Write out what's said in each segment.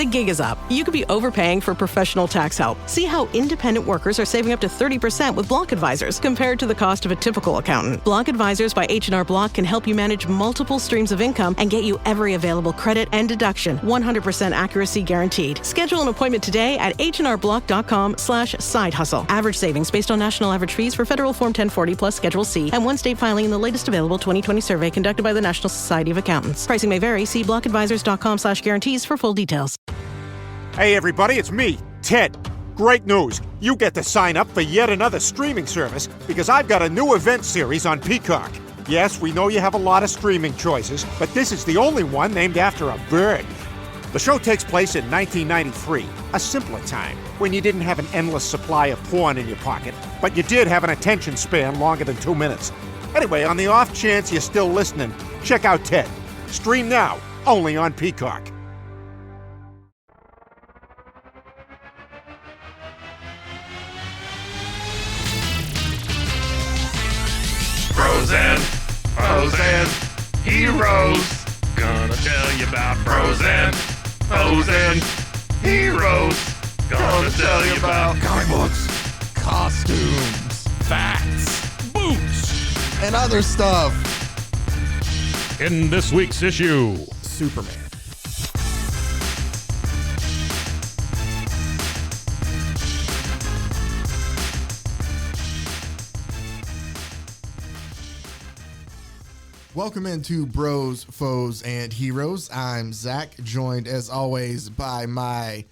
The gig is up. You could be overpaying for professional tax help. See how independent workers are saving up to 30% with Block Advisors compared to the cost of a typical accountant. Block Advisors by H&R Block can help you manage multiple streams of income and get you every available credit and deduction. 100% accuracy guaranteed. Schedule an appointment today at hnrblock.com/side hustle. Average savings based on national average fees for federal Form 1040 plus Schedule C and one state filing in the latest available 2020 survey conducted by the National Society of Accountants. Pricing may vary. See blockadvisors.com/guarantees for full details. Hey everybody, it's me, Ted. Great news. You get to sign up for yet another streaming service because I've got a new event series on Peacock. Yes, we know you have a lot of streaming choices, but this is the only one named after a bird. The show takes place in 1993, a simpler time, when you didn't have an endless supply of porn in your pocket, but you did have an attention span longer than 2 minutes. Anyway, on the off chance you're still listening, check out Ted. Stream now, only on Peacock. Frozen heroes. Gonna tell you about frozen heroes. Gonna tell you about comic books, costumes, facts, boots, and other stuff. In this week's issue, Superman. Welcome into Bros, Foes, and Heroes. I'm Zach, joined as always by my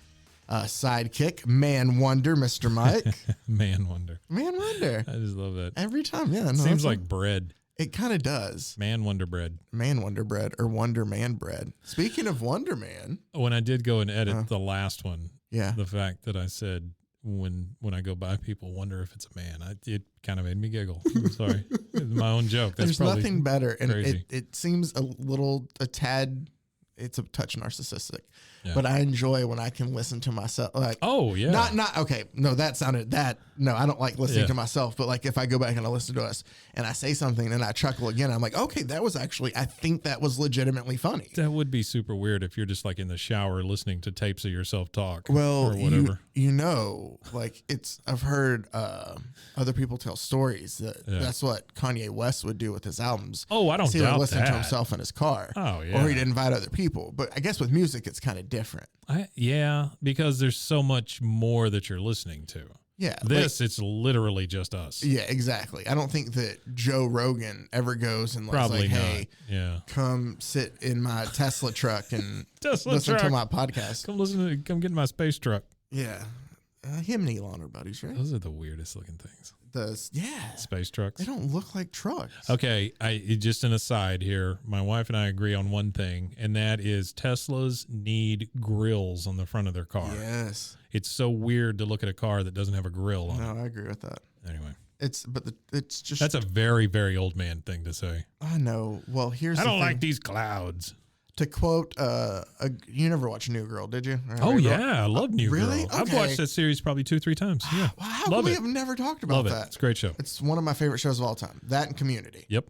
sidekick, Man Wonder, Mr. Mike. Man Wonder. Man Wonder. I just love that. Every time, yeah. No, Seems like bread. It kind of does. Man Wonder bread. Man Wonder bread or Wonder Man bread. Speaking of Wonder Man. When I did go and edit the last one, yeah, the fact that I said when I go by, people wonder if it's a man. It kind of made me giggle. I'm sorry. It's my own joke. That's There's nothing better. And crazy. it seems a tad, it's a touch narcissistic. Yeah. But I enjoy when I can listen to myself. Like, oh, yeah. Not okay. No, I don't like listening to myself. But like if I go back and I listen to us and I say something and I chuckle again, I'm like, okay, I think that was legitimately funny. That would be super weird if you're just like in the shower listening to tapes of yourself talk. Well, or whatever. Like I've heard other people tell stories that's what Kanye West would do with his albums. Oh, I don't doubt that. He would listen to himself in his car. Oh, yeah. Or he'd invite other people. But I guess with music, it's kind of different. Because there's so much more that you're listening to. Yeah. It's literally just us. Yeah, exactly. I don't think that Joe Rogan ever goes and Probably like, hey, not. come sit in my Tesla truck and listen to my podcast. Come get in my space truck. Yeah. Him and Elon are buddies, right? Those are the weirdest looking things. Space trucks. They don't look like trucks. Okay, just an aside here. My wife and I agree on one thing, and that is Teslas need grills on the front of their car. Yes. It's so weird to look at a car that doesn't have a grill on it. No, I agree with that. Anyway. That's a very, very old man thing to say. I know. Well, I don't like these clouds. To quote, you never watched New Girl, did you? I love New Girl. Really? Okay. I've watched that series probably 2-3 times. Yeah. Wow, how come we have never talked about that? It's a great show. It's one of my favorite shows of all time. That and Community. Yep.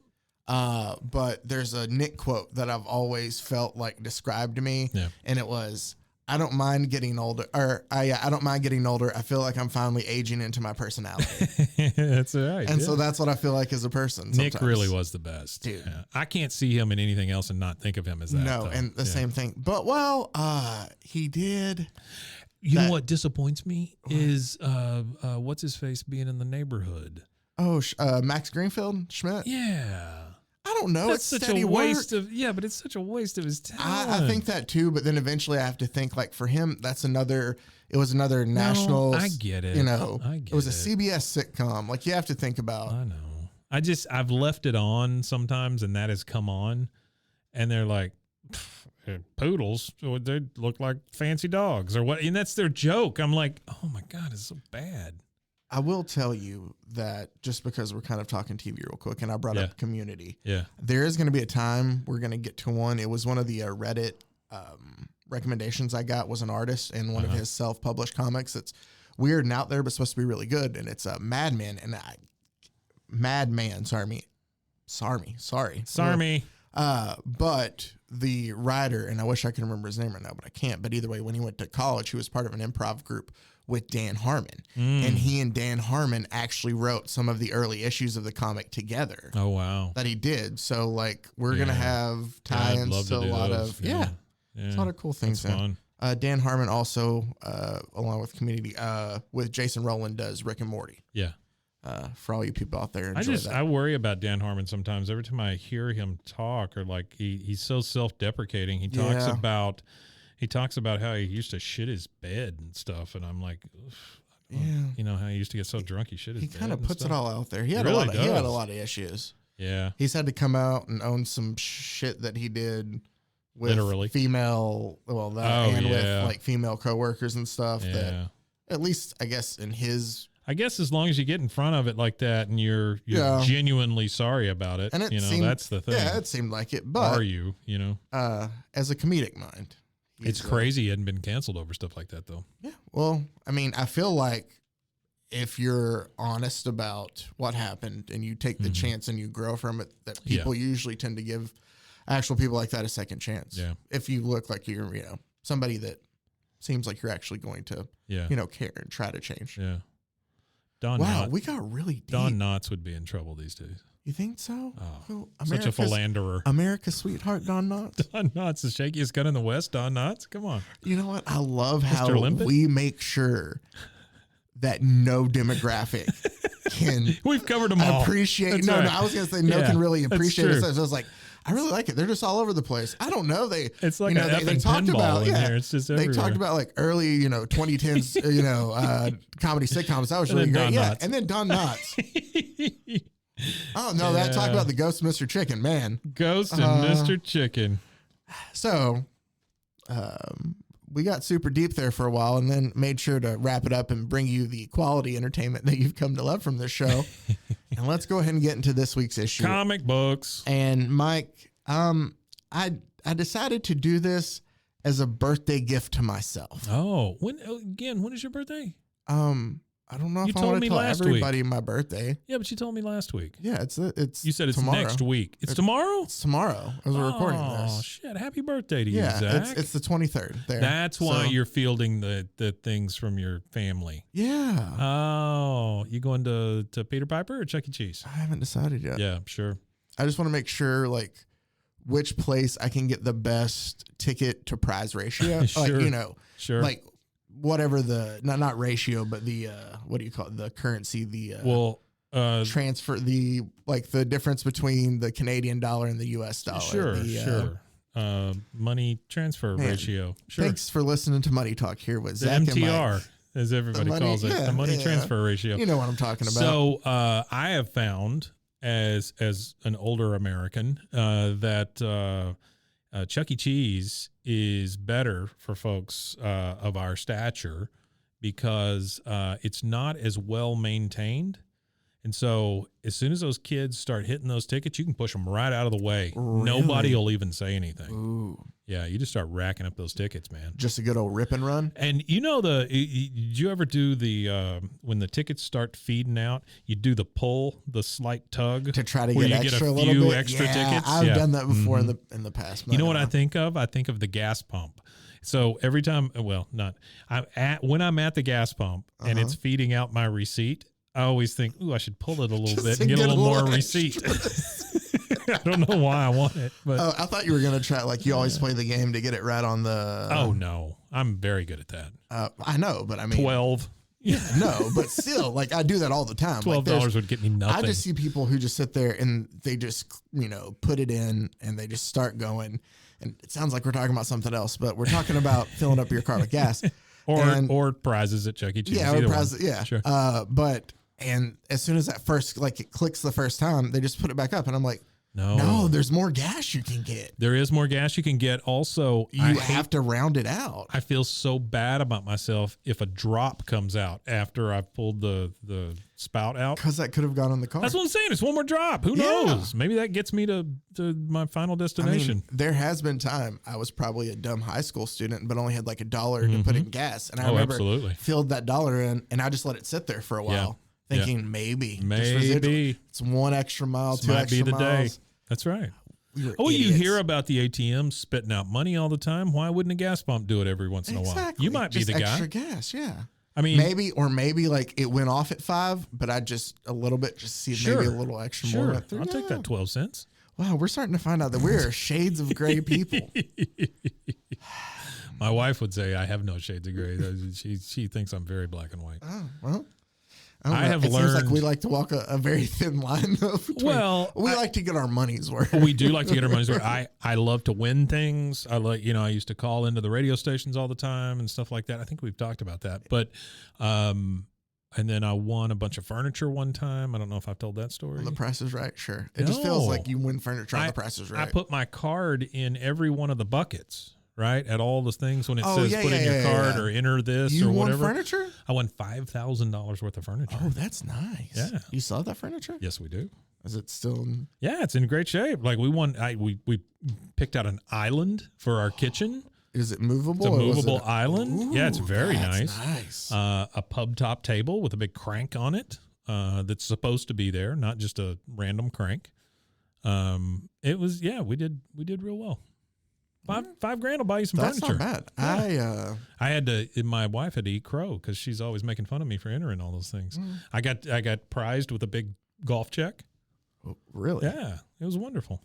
But there's a Nick quote that I've always felt like described to me, and it was, I don't mind getting older, I don't mind getting older. I feel like I'm finally aging into my personality. That's right. And so that's what I feel like as a person. Sometimes. Nick really was the best. Dude. Yeah. I can't see him in anything else and not think of him as that. No, and the same thing. But, he did. You know what disappoints me is what's his face being in The Neighborhood. Oh, Max Greenfield Schmidt? Yeah. I don't know. That's it's such a waste work. but it's such a waste of his talent. I think that too, but then eventually I have to think like for him, it was another national. I get it. It was a CBS sitcom. Like you have to think about. I know. I've left it on sometimes and that has come on and they're like, poodles, they look like fancy dogs or what. And that's their joke. I'm like, oh my God, it's so bad. I will tell you that just because we're kind of talking TV real quick and I brought up Community. Yeah. There is going to be a time we're going to get to one. It was one of the Reddit recommendations I got was an artist in one of his self-published comics. It's weird and out there, but supposed to be really good. And it's Madman. And Madman, sorry. But the writer, and I wish I could remember his name right now, but I can't. But either way, when he went to college, he was part of an improv group with Dan Harmon. And he and Dan Harmon actually wrote some of the early issues of the comic together. Oh, wow. That he did. So, like, we're going to have tie-ins to a lot of, a lot of cool things. That's fun. Dan Harmon also, along with Community, with Jason Rowland, does Rick and Morty. Yeah. For all you people out there, enjoy that. I worry about Dan Harmon sometimes. Every time I hear him talk, or like he's so self-deprecating. He talks about how he used to shit his bed and stuff, and I'm like, you know how he used to get so drunk he shit his bed. He kind of puts it all out there. He had really he had a lot of issues. Yeah, he's had to come out and own some shit that he did with literally female, with like female coworkers and stuff. Yeah. That at least I guess in his. I guess as long as you get in front of it like that and you're genuinely sorry about it, and it seemed, that's the thing. Yeah, it seemed like it. But are you, as a comedic mind, it's crazy he hadn't been canceled over stuff like that though. Yeah. Well, I mean, I feel like if you're honest about what happened and you take the chance and you grow from it, that people usually tend to give actual people like that a second chance. Yeah. If you look like you're, somebody that seems like you're actually going to, care and try to change. Yeah. We got really deep. Don Knotts would be in trouble these days. You think so? Oh, such a philanderer. America's sweetheart, Don Knotts. Don Knotts, the shakiest gun in the West. Don Knotts, come on. You know what? I love how we make sure that no demographic can. We've covered them all. Appreciate. No, I was going to say no can really appreciate it. So I was like, I really like it. They're just all over the place. I don't know. It's like they talked about here. It's just everywhere. They talked about like early 2010s comedy sitcoms. That was really great. Yeah, and then Don Knotts. Oh no, that talk about the ghost of Mr. Chicken, man. Ghost and Mr. Chicken. So, we got super deep there for a while, and then made sure to wrap it up and bring you the quality entertainment that you've come to love from this show. And let's go ahead and get into this week's issue. Comic books. And Mike, I decided to do this as a birthday gift to myself. Oh, when is your birthday? I don't know if I want to tell everybody my birthday. Yeah, but you told me last week. Yeah, it's you said it's tomorrow. Next week. It's tomorrow? It's tomorrow as we're recording this. Oh, shit. Happy birthday to you, Zach. It's the 23rd there. That's why you're fielding the things from your family. Yeah. Oh, you going to Peter Piper or Chuck E. Cheese? I haven't decided yet. Yeah, sure. I just want to make sure, like, which place I can get the best ticket to prize ratio. Sure. Like, sure. Like, whatever the not ratio, but the what do you call it? The currency, the transfer, the difference between the Canadian dollar and the US dollar. Sure. Money transfer ratio. Sure. Thanks for listening to Money Talk here with the Zach MTR, and Mike. as everybody calls it, the money transfer ratio. You know what I'm talking about. So I have found as an older American that Chuck E. Cheese is better for folks of our stature because it's not as well maintained. And so as soon as those kids start hitting those tickets, you can push them right out of the way. Really? Nobody will even say anything. Ooh. Yeah, you just start racking up those tickets, man. Just a good old rip and run. And did you ever do the when the tickets start feeding out, you do the pull, the slight tug to try to where get you extra, get a few extra tickets? I've done that before in the past. You know what I think of? I think of the gas pump. So every time, when I'm at the gas pump and it's feeding out my receipt, I always think, ooh, I should pull it a little bit and get a little more receipt. I don't know why I want it, but I thought you were gonna try, like you always play the game to get it right on the. Oh no, I'm very good at that. I know, but I mean 12. Yeah, no, but still, like I do that all the time. $12 would get me nothing. I just see people who just sit there and they just put it in and they just start going, and it sounds like we're talking about something else, but we're talking about filling up your car with gas, or prizes at Chuck E. Cheese. Yeah, or prizes. Yeah, sure. And as soon as that first it clicks the first time, they just put it back up, and I'm like. No, there's more gas you can get. There is more gas you can get. Also, you have to round it out. I feel so bad about myself if a drop comes out after I've pulled the spout out. Because that could have gone in the car. That's what I'm saying. It's one more drop. Who knows? Maybe that gets me to my final destination. I mean, there has been time I was probably a dumb high school student, but only had like $1 to put in gas. And I remember filled that $1 in, and I just let it sit there for a while. Yeah. Thinking maybe it's 1 extra mile, 2 extra miles. Might be the day. That's right. We were Oh, idiots. you hear about the ATM spitting out money all the time. Why wouldn't a gas pump do it every once in a while? You might just be the guy. extra gas, yeah. I mean, maybe like it went off at 5, but I just a little bit just see if maybe a little extra more went through. I'll take that 12 cents. Wow, we're starting to find out that we're shades of gray people. My wife would say I have no shades of gray. She thinks I'm very black and white. Oh, well. I have it learned. Seems like we like to walk a very thin line, though. We like to get our money's worth. We do like to get our money's worth. I love to win things. I used to call into the radio stations all the time and stuff like that. I think we've talked about that. But, and then I won a bunch of furniture one time. I don't know if I've told that story. On The Price is Right, sure. It just feels like you win furniture on The Price is Right. I put my card in every one of the buckets. Right, at all the things when it says put in your card or enter this you or won whatever. Furniture? I won $5,000 worth of furniture. Oh, that's nice. Yeah, you still have that furniture? Yes, we do. Is it still? Yeah, it's in great shape. Like we won. We picked out an island for our kitchen. Is it movable? It's a movable island. Ooh, yeah, it's very nice. nice. A pub top table with a big crank on it. That's supposed to be there, not just a random crank. It was. Yeah, we did real well. $5,000 will buy you some furniture. That's not bad. Yeah. I had to. My wife had to eat crow because she's always making fun of me for entering all those things. I got prized with a big golf check. Oh, really? Yeah, it was wonderful.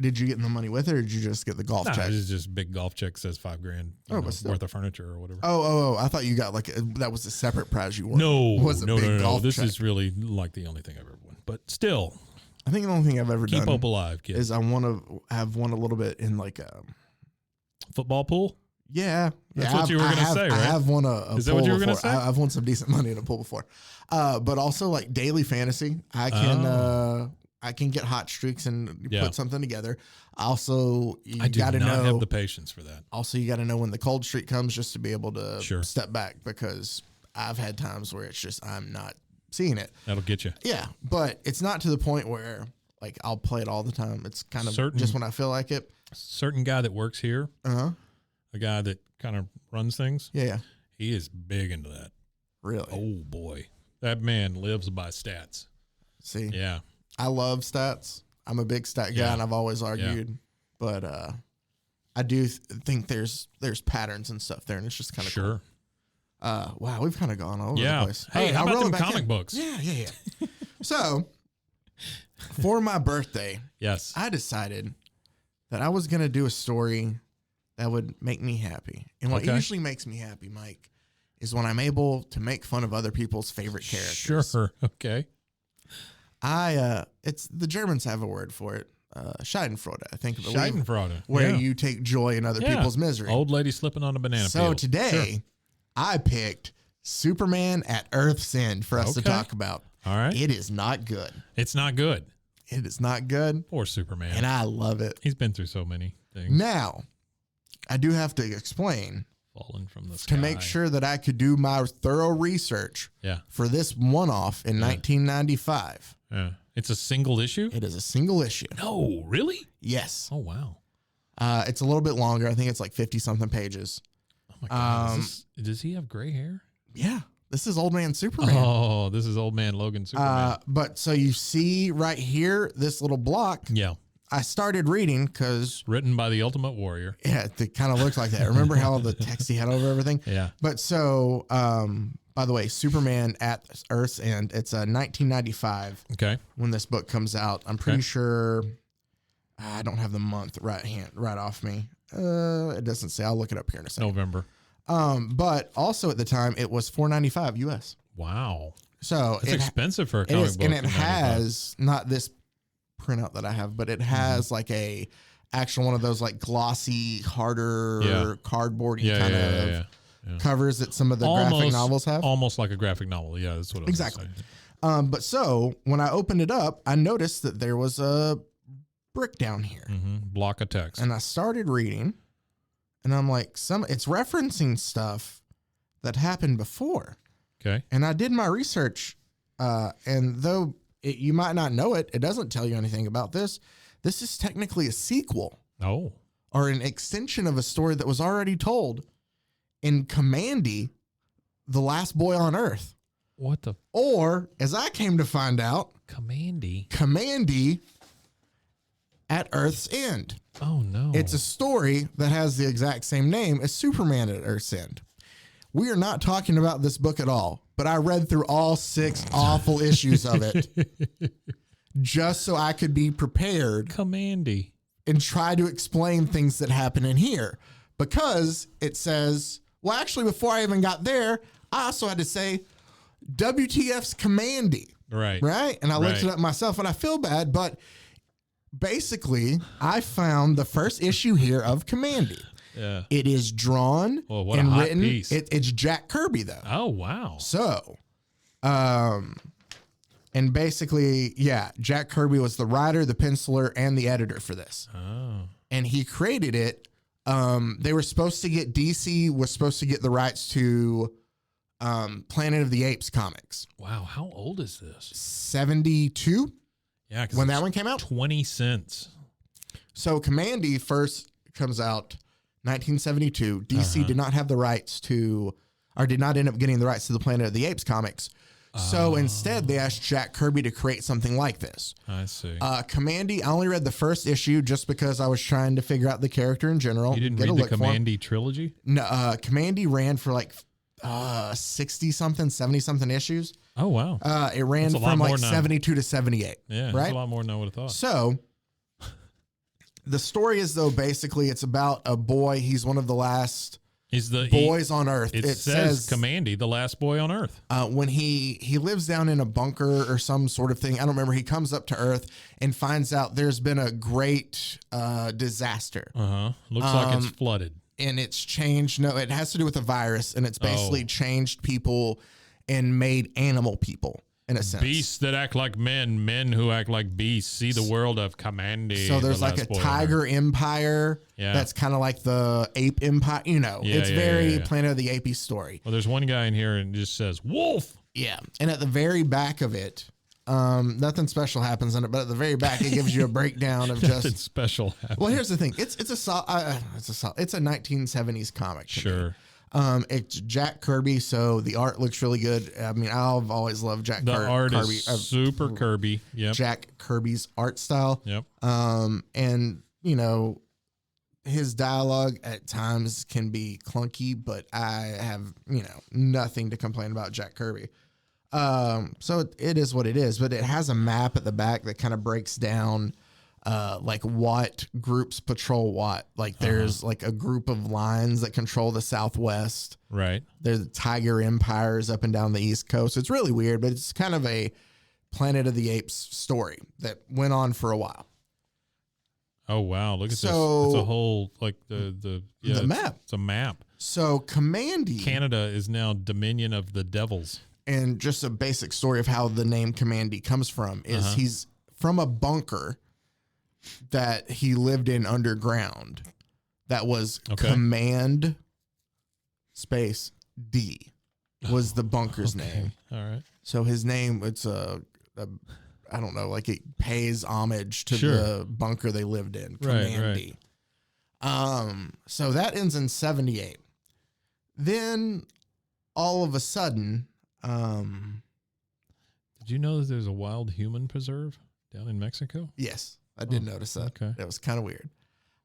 Did you get the money with it, or did you just get the golf check? It was just a big golf check says $5,000 worth of furniture or whatever. Oh! I thought you got that was a separate prize you won. No. This is really like the only thing I've ever won. But still, I think the only thing I've ever done keep hope alive, kid. is I want to have won a little bit in like a football pool. Yeah, that's what you were going to say, right? I have won a Is that what you were going to say? I've won some decent money in a pool before, but also like daily fantasy. I can get hot streaks and put something together. Also, you got to know have the patience for that. Also, you got to know when the cold streak comes just to be able to step back, because I've had times where it's just I'm not seeing it. That'll get you. Yeah, but it's not to the point where like I'll play it all the time. It's kind of just when I feel like it. Certain guy that works here, a guy that kind of runs things. Yeah, he is big into that. Really? Oh boy, that man lives by stats. See, yeah, I love stats. I'm a big stat guy, and I've always argued, but I do think there's patterns and stuff there, and it's just kind of cool. Wow, we've kind of gone all over the place. Hey, how about them comic books? Yeah. So, for my birthday, yes, I decided that I was going to do a story that would make me happy. And what usually makes me happy, Mike, is when I'm able to make fun of other people's favorite characters. Sure. Okay. It's the Germans have a word for it. Schadenfreude, I think. Schadenfreude. Where you take joy in other people's misery. Old lady slipping on a banana peel. So today, I picked Superman at Earth's End for us to talk about. All right. It is not good. It's not good. It is not good. Poor Superman. And I love it. He's been through so many things. Now, I do have to explain. Fallen from the sky. To make sure that I could do my thorough research for this one-off in 1995. Yeah. It's a single issue? It is a single issue. No, really? Yes. Oh, wow. It's a little bit longer. I think it's like 50-something pages. Oh, my God. Does he have gray hair? Yeah. This is Old Man Superman. Oh, this is Old Man Logan Superman. But so you see right here, this little block. Yeah. I started reading because... Written by the Ultimate Warrior. Yeah, it kind of looks like that. Remember how the text he had over everything? Yeah. But so, by the way, Superman at Earth's End, it's 1995. Okay. When this book comes out. I'm pretty sure... I don't have the month right off me. It doesn't say. I'll look it up here in a second. November. But also at the time, it was $4.95 US. Wow. So it's expensive for a comic book. And it has not this printout that I have, but it has like a actual one of those like glossy, harder, cardboardy kind of covers that some of the graphic novels have. Almost like a graphic novel. Yeah, that's what I was saying. But so when I opened it up, I noticed that there was a brick down here. Block of text. And I started reading, and I'm like, it's referencing stuff that happened before. Okay. And I did my research, and though you might not know it, it doesn't tell you anything about this. This is technically a sequel. Oh. Or an extension of a story that was already told in Kamandi, The Last Boy on Earth. What the? Or, as I came to find out, Kamandi, at Earth's End. Oh, no. It's a story that has the exact same name as Superman at Earth's End. We are not talking about this book at all, but I read through all 6 awful issues of it just so I could be prepared. Kamandi. And try to explain things that happen in here. Because it says, well, actually, before I even got there, I also had to say, WTF's Kamandi. Right. Right? And I looked it up myself, and I feel bad, but basically, I found the first issue here of Kamandi. Yeah. It is drawn what and a hot written. piece. It's Jack Kirby, though. Oh, wow. So, and basically, yeah, Jack Kirby was the writer, the penciler, and the editor for this. Oh. And he created it. They were supposed to get, DC was supposed to get the rights to Planet of the Apes comics. Wow. How old is this? 72? Yeah. When that one came out? 20 cents. So Kamandi first comes out 1972. DC did not have the rights to, or did not end up getting the rights to the Planet of the Apes comics. So instead, they asked Jack Kirby to create something like this. I see. Kamandi, I only read the first issue just because I was trying to figure out the character in general. You didn't read the Kamandi trilogy? No, Kamandi ran for like 60-something, 70-something issues. Oh, wow. It ran from like 72 to 78. Yeah, right? that's a lot more than I would have thought. So the story is, though, basically it's about a boy. He's one of the last boys on Earth. It says Kamandi, the last boy on Earth. When he lives down in a bunker or some sort of thing. I don't remember. He comes up to Earth and finds out there's been a great disaster. Looks like it's flooded. And it's changed. No, it has to do with a virus, and it's basically changed people and made animal people in a sense. Beasts that act like men, men who act like beasts. See the world of Kamandi. So there's like a tiger empire that's kind of like the ape empire. You know, it's very Planet of the Apes story. Well, there's one guy in here and it just says wolf. Yeah, and at the very back of it, nothing special happens in it, but at the very back it gives you a breakdown of just nothing special happens. Well, here's the thing: it's a 1970s comic. Sure. It's Jack Kirby, so the art looks really good. I mean, I've always loved Jack Kirby. The art is super Kirby. Yep. Jack Kirby's art style. Yep. And you know, his dialogue at times can be clunky, but I have, you know, nothing to complain about Jack Kirby. So it is what it is, but it has a map at the back that kind of breaks down like what groups patrol what. Like there's like a group of lions that control the Southwest. Right. There's tiger empires up and down the East Coast. It's really weird, but it's kind of a Planet of the Apes story that went on for a while. Oh, wow. Look at this. It's a whole, like the map. It's a map. So Kamandi. Canada is now Dominion of the Devils. And just a basic story of how the name Kamandi comes from is he's from a bunker that he lived in underground that was Command Space D was the bunker's name. All right. So his name, it's I don't know, like it pays homage to the bunker they lived in, Command D. So that ends in 78. Then all of a sudden, did you know that there's a wild human preserve down in Mexico? Yes, I did notice that. Okay. That was kind of weird.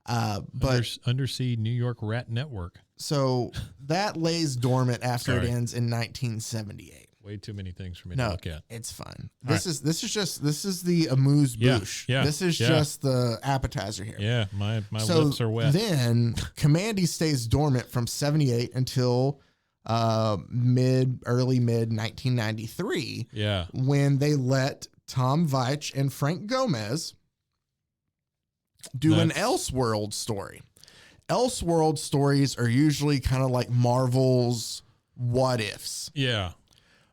But undersea New York rat network. So that lays dormant after it ends in 1978. Way too many things for me to look at. It's fine. This is the amuse bouche. Yeah. This is just the appetizer here. Yeah, my lips are wet. Then Kamandi stays dormant from 78 until early mid 1993. Yeah. When they let Tom Veitch and Frank Gomez do an Elseworld story. Elseworld stories are usually kind of like Marvel's what ifs. Yeah.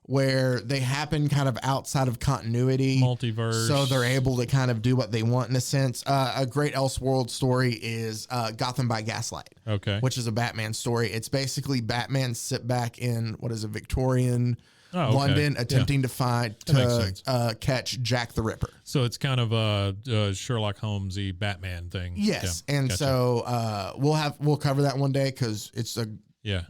Where they happen kind of outside of continuity. Multiverse. So they're able to kind of do what they want in a sense. A great Elseworld story is Gotham by Gaslight. Okay. Which is a Batman story. It's basically Batman sit back in, Victorian London attempting to catch Jack the Ripper. So it's kind of a Sherlock Holmes-y Batman thing. Yes. Yeah, and gotcha. So we'll cover that one day because it's a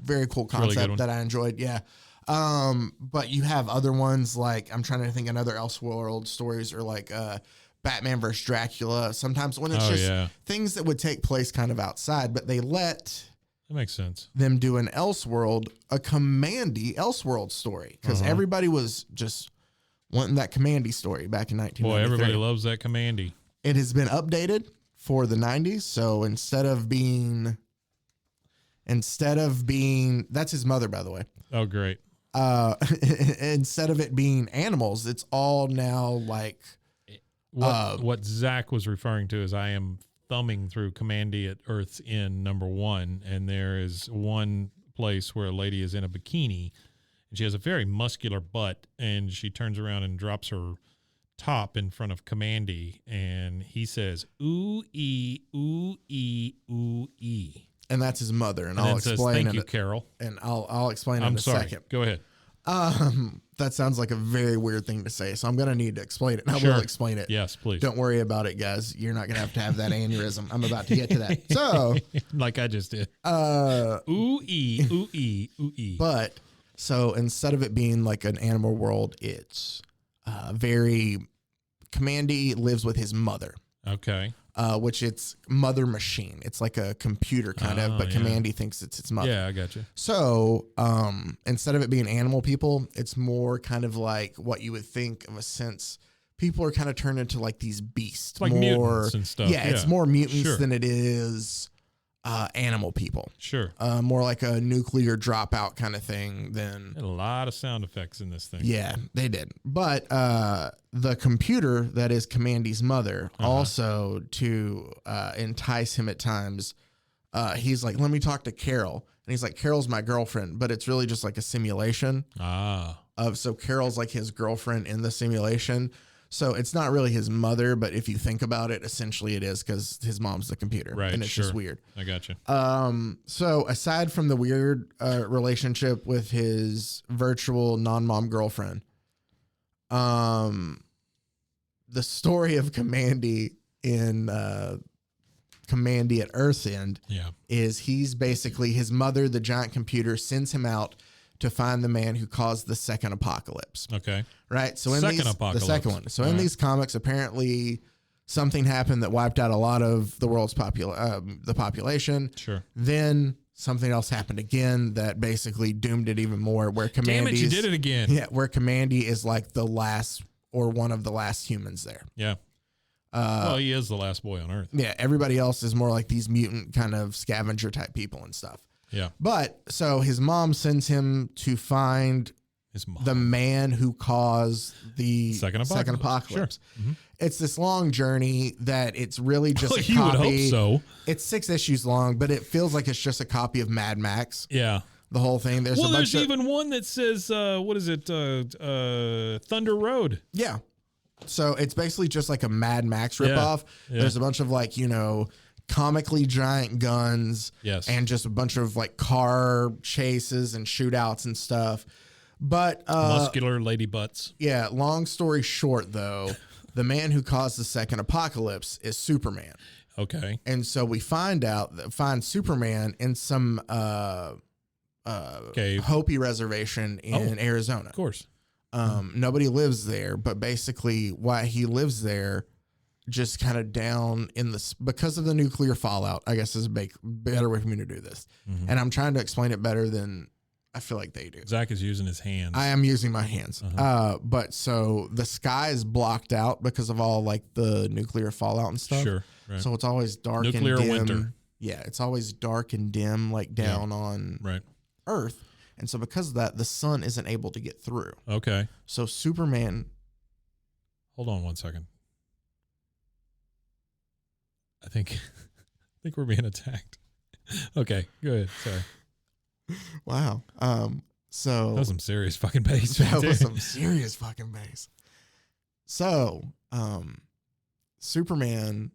very cool concept really that I enjoyed. Yeah. But you have other ones like, I'm trying to think another Elseworld stories or like Batman versus Dracula. Sometimes when it's things that would take place kind of outside, but they let that makes sense. them do an Elseworld, a Kamandi Elseworld story, because everybody was just wanting that Kamandi story back in 1993. Boy, everybody loves that Kamandi. It has been updated for the 90s, so instead of being that's his mother, by the way. Oh, great. Instead of it being animals, it's all now like what Zach was referring to is I am thumbing through Kamandi at Earth's End #1, and there is one place where a lady is in a bikini, and she has a very muscular butt, and she turns around and drops her top in front of Kamandi, and he says, ooh-ee, ooh-ee, ooh-ee. And that's his mother, and I'll explain. Thank you, Carol. And I'll explain in a second. Go ahead. That sounds like a very weird thing to say, so I'm going to need to explain it. And I will explain it. Yes, please. Don't worry about it, guys. You're not going to have that aneurysm. I'm about to get to that. So, like I just did. Ooh-ee, ooh-ee, ooh-ee. But, so instead of it being like an animal world, it's Kamandi lives with his mother. Okay. Which it's mother machine. It's like a computer kind of, but Kamandi thinks it's its mother. Yeah, I got you. So instead of it being animal people, it's more kind of like what you would think of a sense. People are kind of turned into like these beasts. Like mutants and stuff. Yeah, it's more mutants than it is animal people. Sure. More like a nuclear dropout kind of thing than... A lot of sound effects in this thing. Yeah, they did. But the computer that is Kamandi's mother, also to entice him at times, he's like, let me talk to Carol. And he's like, Carol's my girlfriend, but it's really just like a simulation. So Carol's like his girlfriend in the simulation. So it's not really his mother, but if you think about it, essentially it is because his mom's the computer. Right. And it's just weird. I got you. So aside from the weird relationship with his virtual non-mom girlfriend, the story of Kamandi in Kamandi at Earth's End is he's basically his mother, the giant computer, sends him out to find the man who caused the second apocalypse. Okay. Right. So the second one. So in these comics, apparently something happened that wiped out a lot of the world's population. Sure. Then something else happened again that basically doomed it even more. Where Kamandi, damn it, you did it again. Yeah. Where Kamandi is like the last or one of the last humans there. Yeah. Well, he is the last boy on Earth. Yeah. Everybody else is more like these mutant kind of scavenger type people and stuff. Yeah. But so his mom sends him to find the man who caused the second apocalypse. Sure. Mm-hmm. It's this long journey that it's really just a copy. You would hope so. It's 6 issues long, but it feels like it's just a copy of Mad Max. Yeah. The whole thing. There's even one that says, what is it? Thunder Road. Yeah. So it's basically just like a Mad Max ripoff. Yeah. There's a bunch of like, comically giant guns and just a bunch of like car chases and shootouts and stuff. But muscular lady butts. Yeah, long story short though, the man who caused the second apocalypse is Superman. Okay. And so we find Superman in some Hopi reservation in Arizona. Of course. Nobody lives there, but basically why he lives there just kind of down in because of the nuclear fallout, I guess is a better way for me to do this. Mm-hmm. And I'm trying to explain it better than I feel like they do. Zach is using his hands. I am using my hands. But so the sky is blocked out because of all like the nuclear fallout and stuff. Sure. Right. So it's always dark nuclear and dim. Winter. Yeah. It's always dark and dim, like down on Earth. And so because of that, the sun isn't able to get through. Okay. So Superman. Hold on one second. I think we're being attacked. Okay, go ahead. Sorry. Wow. So that was some serious fucking bass. That was some serious fucking bass. So, Superman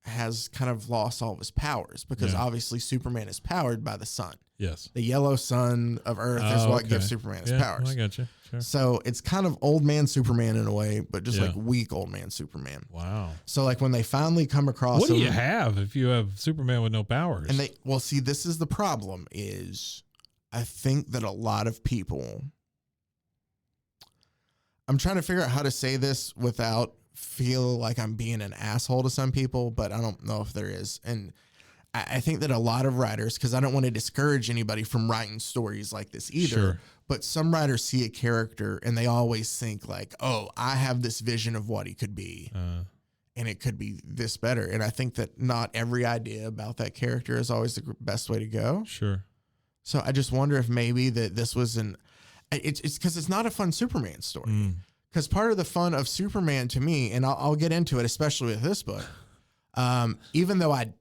has kind of lost all of his powers because obviously Superman is powered by the sun. Yes. The yellow sun of Earth is what gives Superman his powers. I got you. Sure. So it's kind of old man Superman in a way, but just like weak old man Superman. Wow. So like when they finally come across what do you have if you have Superman with no powers? And see, this is the problem is I think that a lot of people, I'm trying to figure out how to say this without feel like I'm being an asshole to some people, but I don't know if there is. And I think that a lot of writers, because I don't want to discourage anybody from writing stories like this either, Sure. but some writers see a character and they always think like, oh, I have this vision of what he could be. And it could be this better. And I think that not every idea about that character is always the best way to go. Sure. So I just wonder if maybe that this was it's because it's not a fun Superman story. Because part of the fun of Superman to me, and I'll get into it, especially with this book, even though I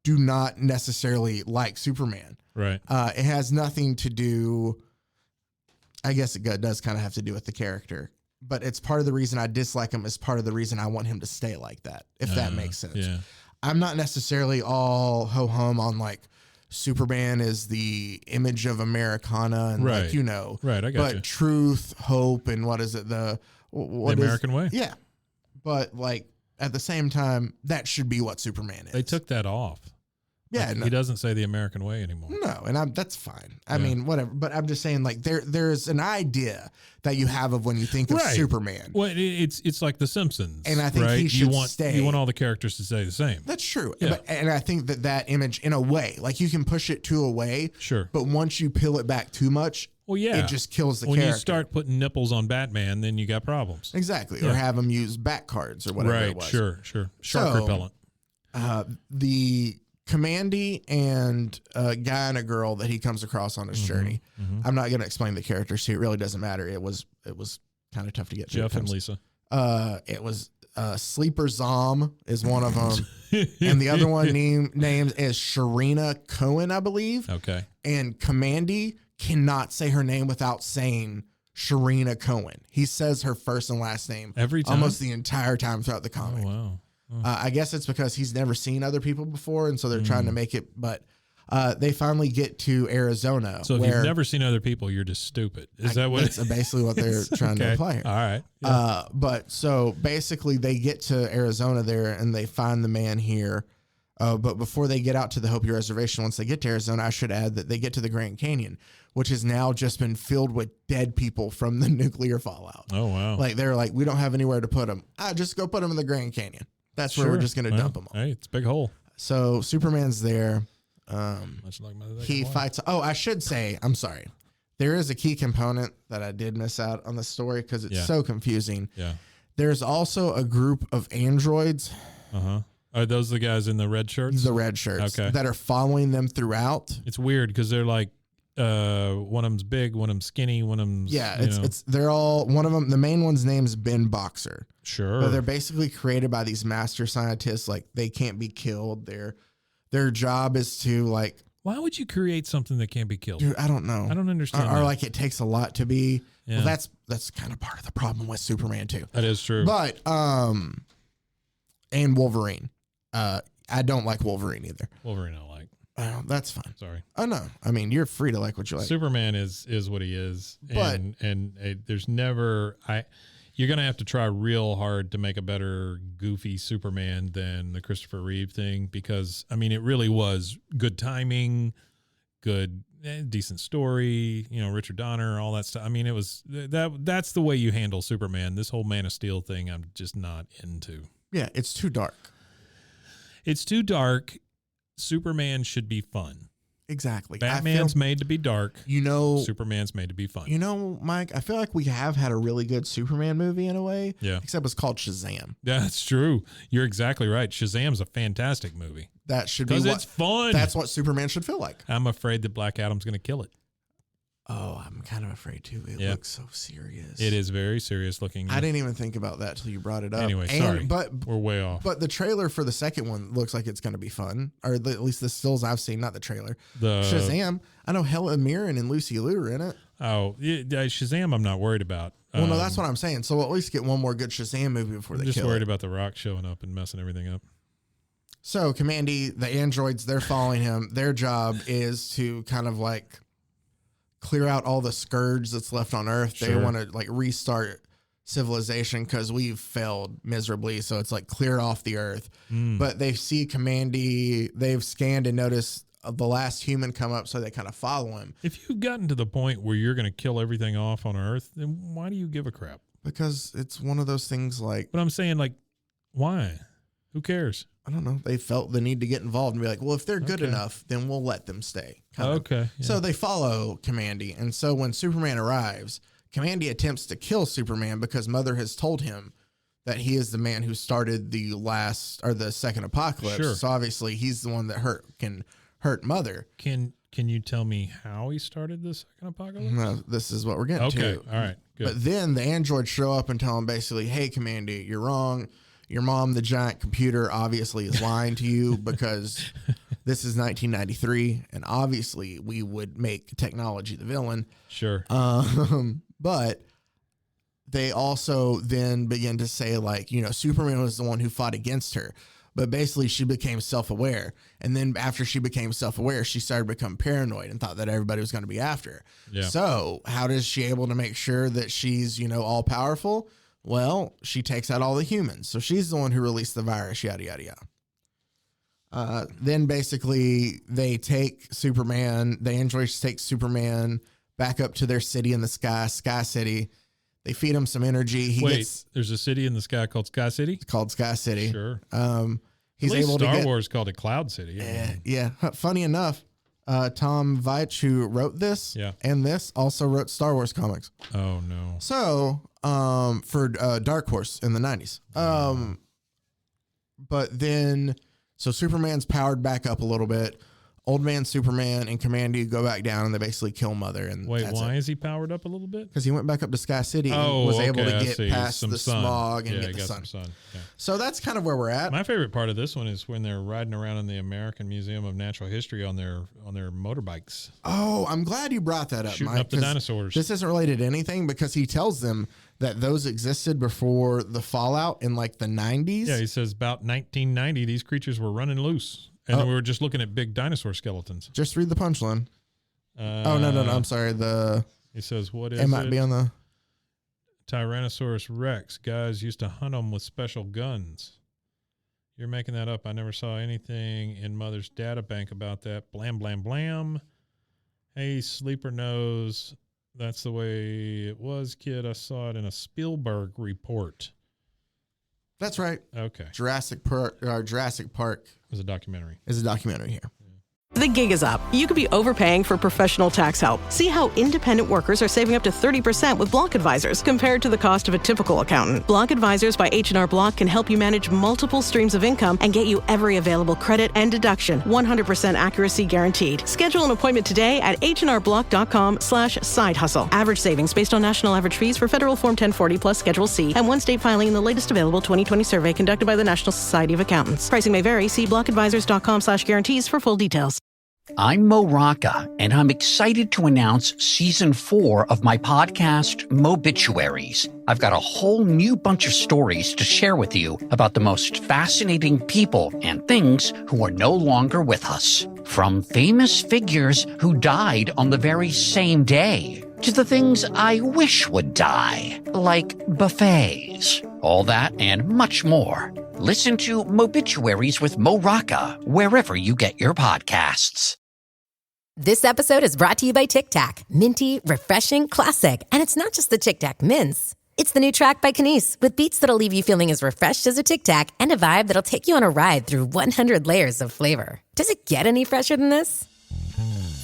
do not necessarily like Superman, right? It has nothing to do. I guess it does kind of have to do with the character, but it's part of the reason I dislike him. Is part of the reason I want him to stay like that. If that makes sense. Yeah. I'm not necessarily all ho hum on like Superman is the image of Americana and right. like, you know, right. I got but you. truth, hope, and what is it? The American way. Yeah. But like at the same time, that should be what Superman is. They took that off. Yeah. Like, No, he doesn't say the American way anymore. no, and that's fine. I mean, whatever. But I'm just saying, like, there's an idea that you have of when you think of Right. Superman. Well, it's like The Simpsons, And I think right? he should You want all the characters to stay the same. That's true. Yeah. And I think that image, in a way, like you can push it to a way. Sure. But once you peel it back too much, Well, yeah, it just kills the when character. you start putting nipples on Batman, then you got problems. Exactly. Yeah. Or have him use back cards or whatever Right. it was. Sure. Shark So, repellent. The Kamandi and a guy and a girl that he comes across on his journey. I'm not going to explain the characters here. It really doesn't matter. It was kind of tough to get through. Jeff and Lisa. It was Sleeper Zom is one of them, and the other one named is Sharina Cohen, I believe. Okay. And Kamandi cannot say her name without saying Sharina Cohen. He says her first and last name Every time? almost the entire time throughout the Oh, comic. wow. I guess it's because he's never seen other people before, and so they're trying to make it. But they finally get to Arizona. So if where you've never seen other people, you're just stupid. Is that what? that's basically what they're trying to Okay. imply here. All right. Yeah. But so basically, they get to Arizona there, and they find the man here. But before they get out to the Hopi Reservation, once they get to Arizona, I should add that they get to the Grand Canyon, which has now just been filled with dead people from the nuclear fallout. Oh, wow. Like they're like, we don't have anywhere to put them. Just go put them in the Grand Canyon. That's where we're just going to dump them all. Hey, it's a big hole. So Superman's there. Much like my He fights. Oh, I should say, I'm sorry. There is a key component that I did miss out on the story because it's so confusing. Yeah. There's also a group of androids, Are those the guys in the red shirts? the red shirts, Okay. that are following them throughout. It's weird because they're like, one of them's big, one of them's skinny, one of them's They're all, one of them, the main one's name's Ben Boxer. sure. But they're basically created by these master scientists. Like they can't be killed. Their job is to like, Why would you create something that can't be killed? dude, I don't know. I don't understand. Or that. like it takes a lot to be. Yeah. Well, that's kind of part of the problem with Superman too. That is true. But and Wolverine. I don't like Wolverine either. Wolverine, I like. That's fine. Sorry. Oh no, I mean you're free to like what you like. Superman is what he is, But- and there's never you're gonna have to try real hard to make a better goofy Superman than the Christopher Reeve thing, because I mean it really was good timing, good decent story, Richard Donner, all that stuff. I mean it was that's the way you handle Superman. This whole Man of Steel thing I'm just not into. Yeah, it's too dark. It's too dark. Superman should be fun. Exactly. Batman's made to be dark. Superman's made to be fun. Mike, I feel like we have had a really good Superman movie in a way. Yeah. Except it's called Shazam. Yeah, that's true. You're exactly right. Shazam's a fantastic movie. That should be Because it's fun. That's what Superman should feel like. I'm afraid that Black Adam's going to kill it. Oh, I'm kind of afraid too. It looks so serious. It is very serious looking. I didn't even think about that till you brought it up. Anyway, sorry. But we're way off. But the trailer for the second one looks like it's going to be fun, or at least the stills I've seen, not the trailer. Shazam. I know Helen Mirren and Lucy Liu are in it. Oh, yeah, Shazam I'm not worried about. Well, no, that's what I'm saying. So we'll at least get one more good Shazam movie before they I'm just kill worried it. about The Rock showing up and messing everything up. So Kamandi, the androids, they're following him. Their job is to kind of like clear out all the scourge that's left on Earth. They Sure. want to like restart civilization because we've failed miserably. So it's like clear off the Earth. But they see Kamandi, they've scanned and noticed the last human come up, so they kind of follow him. If you've gotten to the point where you're going to kill everything off on Earth, then why do you give a crap? Because it's one of those things like... But I'm saying, like, why? Who cares? I don't know. They felt the need to get involved and be like, well, if they're good enough, then we'll let them stay. Okay. Yeah. So they follow Kamandi. And so when Superman arrives, Kamandi attempts to kill Superman because Mother has told him that he is the man who started the second apocalypse. Sure. So obviously he's the one that can hurt Mother. Can you tell me how he started the second apocalypse? No, this is what we're getting to. Okay. All right. Good. But then the androids show up and tell him basically, hey, Kamandi, you're wrong. Your mom, the giant computer, obviously is lying to you because this is 1993, and obviously we would make technology the villain. Sure. But they also then begin to say, like, Superman was the one who fought against her. But basically she became self-aware. And then after she became self-aware, she started to become paranoid and thought that everybody was going to be after her. Yeah. So how does she able to make sure that she's, all powerful? Well, she takes out all the humans. So she's the one who released the virus, yada, yada, yada. Then basically they take Superman, the androids take Superman back up to their city in the Sky City. They feed him some energy. There's a city in the sky called Sky City? It's called Sky City. Sure. He's At least able Star to get, Wars called it Cloud City. Yeah. Funny enough, Tom Veitch, who wrote this and this, also wrote Star Wars comics. Oh, no. So, for Dark Horse in the 90s. But then, so Superman's powered back up a little bit. Old Man Superman and Kamandi go back down and they basically kill Mother. And wait, why is he powered up a little bit? Because he went back up to Sky City and was able to get past the smog and get the sun. Yeah. So that's kind of where we're at. My favorite part of this one is when they're riding around in the American Museum of Natural History on their motorbikes. Oh, I'm glad you brought that up, shooting Mike. Up the dinosaurs. This isn't related to anything because he tells them that those existed before the fallout in like the 90s. Yeah, he says about 1990, these creatures were running loose. And then we were just looking at big dinosaur skeletons. Just read the punchline. No. I'm sorry. He says, what is it? It might be on the... Tyrannosaurus Rex. Guys used to hunt them with special guns. You're making that up. I never saw anything in Mother's data bank about that. Blam, blam, blam. Hey, Sleeper knows that's the way it was, kid. I saw it in a Spielberg report. That's right. Okay. Jurassic Park Is a documentary. Is a documentary here. The gig is up. You could be overpaying for professional tax help. See how independent workers are saving up to 30% with Block Advisors compared to the cost of a typical accountant. Block Advisors by H&R Block can help you manage multiple streams of income and get you every available credit and deduction. 100% accuracy guaranteed. Schedule an appointment today at hnrblock.com/side hustle. Average savings based on national average fees for federal Form 1040 plus Schedule C and one state filing in the latest available 2020 survey conducted by the National Society of Accountants. Pricing may vary. See blockadvisors.com/guarantees for full details. I'm Mo Rocca, and I'm excited to announce Season 4 of my podcast, Mobituaries. I've got a whole new bunch of stories to share with you about the most fascinating people and things who are no longer with us. From famous figures who died on the very same day, to the things I wish would die, like buffets. All that and much more. Listen to Mobituaries with Mo Rocca wherever you get your podcasts. This episode is brought to you by Tic Tac. Minty, refreshing, classic. And it's not just the Tic Tac mints. It's the new track by Kenise with beats that'll leave you feeling as refreshed as a Tic Tac and a vibe that'll take you on a ride through 100 layers of flavor. Does it get any fresher than this?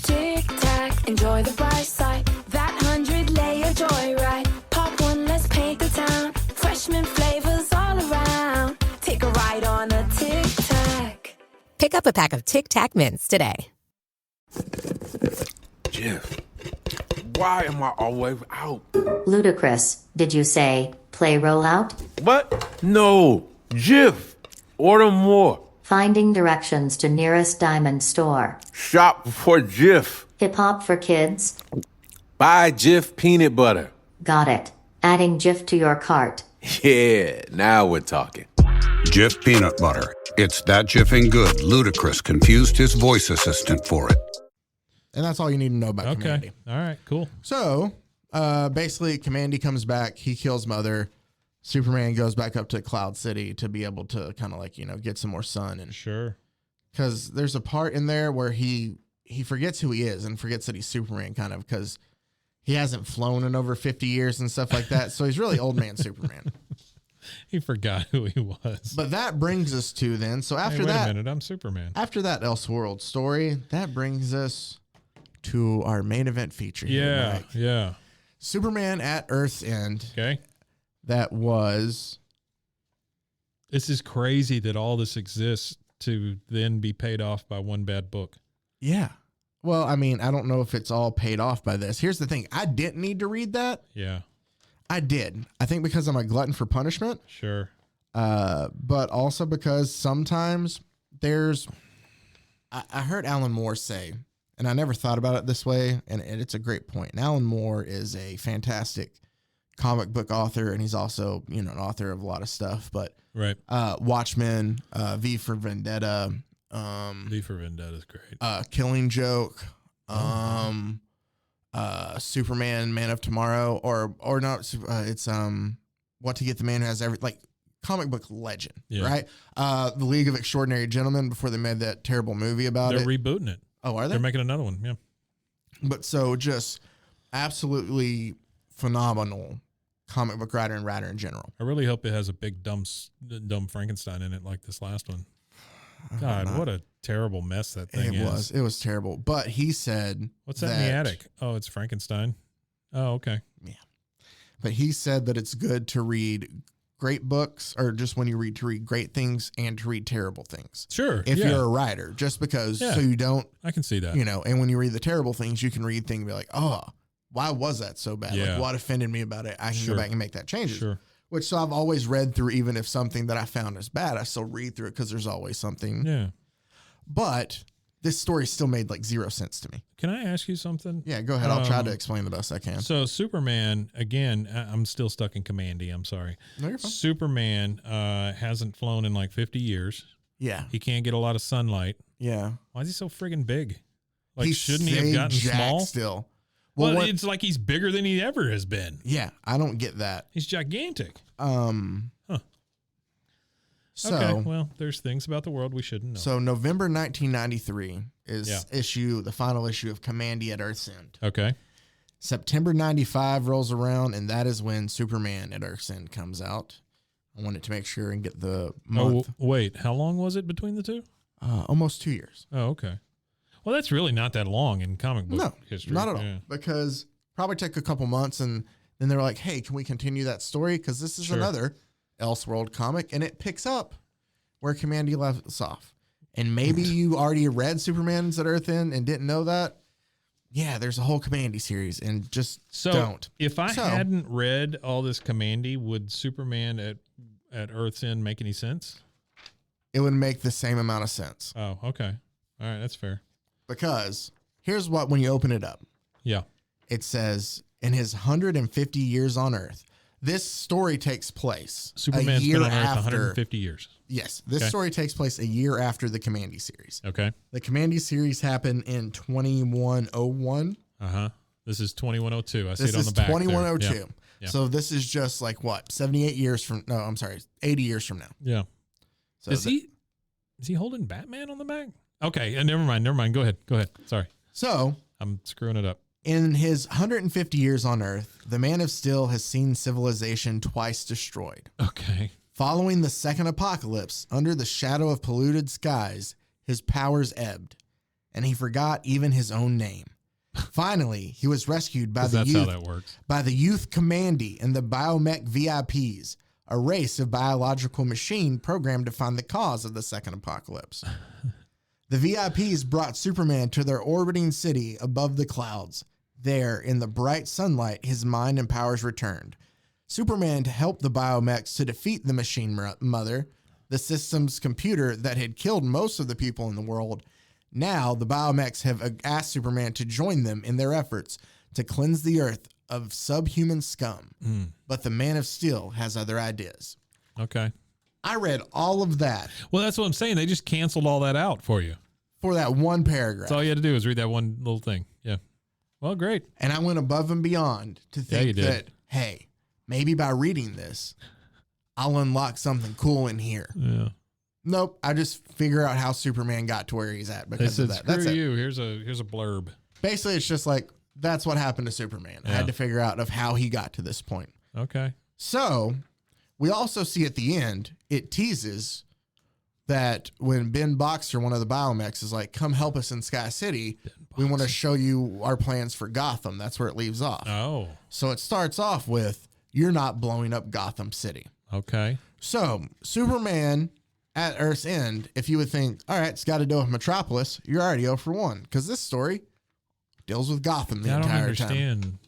Tic Tac, enjoy the bright side. That 100-layer joyride. Pop one, let's paint the town. Freshman flavors all around. Take a ride on a Tic Tac. Pick up a pack of Tic Tac mints today. Jeff, why am I always out? Ludicrous, did you say play rollout? What? No, Jeff, order more. Finding directions to nearest diamond store. Shop for Jif. Hip hop for kids. Buy Jif peanut butter. Got it. Adding Jif to your cart. Yeah, now we're talking. Jif peanut butter. It's that jiffing good. Ludacris confused his voice assistant for it. And that's all you need to know about Kamandi. All right, cool. So, basically, Kamandi comes back. He kills Mother. Superman goes back up to Cloud City to be able to kind of get some more sun. And sure. Because there's a part in there where he forgets who he is and forgets that he's Superman, kind of, because He hasn't flown in over 50 years and stuff like that. So he's really old man Superman. He forgot who he was. But that brings us to then. So after wait that, a minute, I'm Superman. After that Elseworld story, that brings us to our main event feature. Yeah, Mike. yeah. Superman at Earth's End. Okay. That was. This is crazy that all this exists to then be paid off by one bad book. Yeah. Well, I mean, I don't know if it's all paid off by this. Here's the thing. I didn't need to read that. Yeah. I did. I think because I'm a glutton for punishment. Sure. But also because sometimes there's. I heard Alan Moore say, and I never thought about it this way, and it's a great point. And Alan Moore is a fantastic comic book author, and he's also, an author of a lot of stuff. But right. Watchmen, V for Vendetta. V for Vendetta is great. Killing Joke. Superman, Man of Tomorrow, or not. It's What to Get the Man Who Has Everything, like comic book legend, right? The League of Extraordinary Gentlemen, before they made that terrible movie about They're it. rebooting it. Oh, are they? They're making another one. Yeah. But so just absolutely phenomenal comic book writer and writer in general. I really hope it has a big dumb Frankenstein in it like this last one. God, what a terrible mess that thing is. It was terrible. But he said, "What's that in the attic?" Oh, it's Frankenstein. Oh, okay. Yeah. But he said that it's good to read great books, or just when you read, to read great things and to read terrible things. Sure. If you're a writer, just because, so you don't. I can see that. And when you read the terrible things, you can read things and be like, oh, why was that so bad? Yeah. Like, what offended me about it? I can go back and make that changes. Sure. Which, so I've always read through, even if something that I found is bad, I still read through it because there's always something. Yeah. But this story still made like 0 sense to me. Can I ask you something? Yeah, go ahead. I'll try to explain the best I can. So Superman, again, I'm still stuck in Kamandi. I'm sorry. No, you're fine. Superman hasn't flown in like 50 years. Yeah. He can't get a lot of sunlight. Yeah. Why is he so friggin' big? Like, He's shouldn't he have gotten small? Still. Well, it's like he's bigger than he ever has been. Yeah, I don't get that. He's gigantic. So, okay, well, there's things about the world we shouldn't know. So November 1993 is the final issue of Kamandi at Earth's End. Okay. September 95 rolls around, and that is when Superman at Earth's End comes out. I wanted to make sure and get the month. Oh, wait, how long was it between the two? Almost 2 years. Oh, okay. Well, that's really not that long in comic book history. Not at all. Because probably took a couple months, and then they were like, hey, can we continue that story? Because this is another Elseworld comic, and it picks up where Kamandi left us off. And maybe you already read Superman's at Earth End and didn't know that. Yeah, there's a whole Kamandi series, and just don't. If I hadn't read all this Kamandi, would Superman at Earth's End make any sense? It would make the same amount of sense. Oh, okay. All right, that's fair. Because here's what, when you open it up. Yeah. It says, in his 150 years on Earth, this story takes place Superman's a year been on Earth after 150 years. Yes. This story takes place a year after the Kamandi series. Okay. The Kamandi series happened in 2101. Uh-huh. This is 2102. I see This it on is the back 2102. there. Yeah. So this is just like what? 78 years from, no, I'm sorry, 80 years from now. Yeah. So is he holding Batman on the back? Okay, never mind. Go ahead. Sorry. So I'm screwing it up. In his 150 years on Earth, the Man of Steel has seen civilization twice destroyed. Okay. Following the second apocalypse, under the shadow of polluted skies, his powers ebbed, and he forgot even his own name. Finally, he was rescued by the youth Kamandi and the Biomech VIPs, a race of biological machine programmed to find the cause of the second apocalypse. The VIPs brought Superman to their orbiting city above the clouds. There, in the bright sunlight, his mind and powers returned. Superman helped the Biomechs to defeat the Machine Mother, the system's computer that had killed most of the people in the world. Now, the Biomechs have asked Superman to join them in their efforts to cleanse the Earth of subhuman scum. But the Man of Steel has other ideas. Okay. I read all of that. Well, that's what I'm saying. They just canceled all that out for you. For that one paragraph. That's all you had to do is read that one little thing. Yeah. Well, great. And I went above and beyond to think that, hey, maybe by reading this, I'll unlock something cool in here. Yeah. Nope. I just figure out how Superman got to where he's at because of that. Screw you. Here's a blurb. Basically, it's just like, that's what happened to Superman. I Yeah. had to figure out of how he got to this point. Okay. So we also see at the end, it teases that when Ben Boxer, one of the biomechs, is like, come help us in Sky City, we want to show you our plans for Gotham. That's where it leaves off. Oh. So it starts off with, you're not blowing up Gotham City. Okay. So Superman at Earth's End, if you would think, all right, it's got to deal with Metropolis, you're already 0 for 1, because this story deals with Gotham the I don't entire understand. time.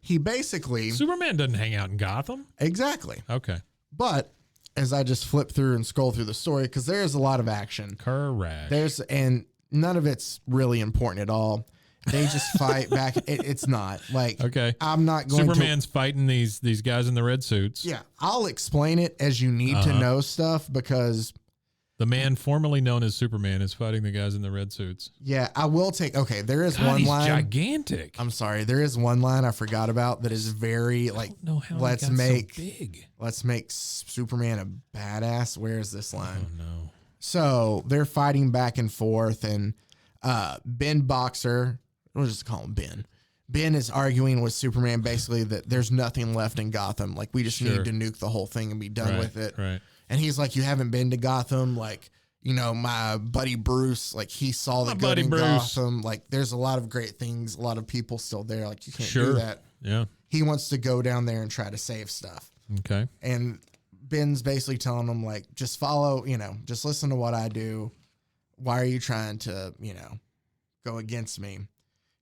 He basically... Superman doesn't hang out in Gotham. Exactly. Okay. But as I just flip through and scroll through the story, because there's a lot of action. Correct. And none of it's really important at all. They just fight back. It's not like, okay. I'm not going Superman's fighting these guys in the red suits. Yeah. I'll explain it as you need to know stuff, because the man formerly known as Superman is fighting the guys in the red suits. Yeah, I will take. Okay, there is God, one he's line. Gigantic. I'm sorry. There is one line I forgot about that is very like. I don't know how let's he got make so big. Let's make Superman a badass. Where is this line? Oh no. So they're fighting back and forth, and Ben Boxer, we'll just call him Ben. Ben is arguing with Superman basically that there's nothing left in Gotham. Like, we just need to nuke the whole thing and be done with it. Right. And he's like, you haven't been to Gotham? Like, you know, my buddy Bruce, like, he saw the good in Gotham. Like, there's a lot of great things, a lot of people still there. Like, you can't do that. Yeah. He wants to go down there and try to save stuff. Okay. And Ben's basically telling him, like, just follow, you know, just listen to what I do. Why are you trying to, you know, go against me?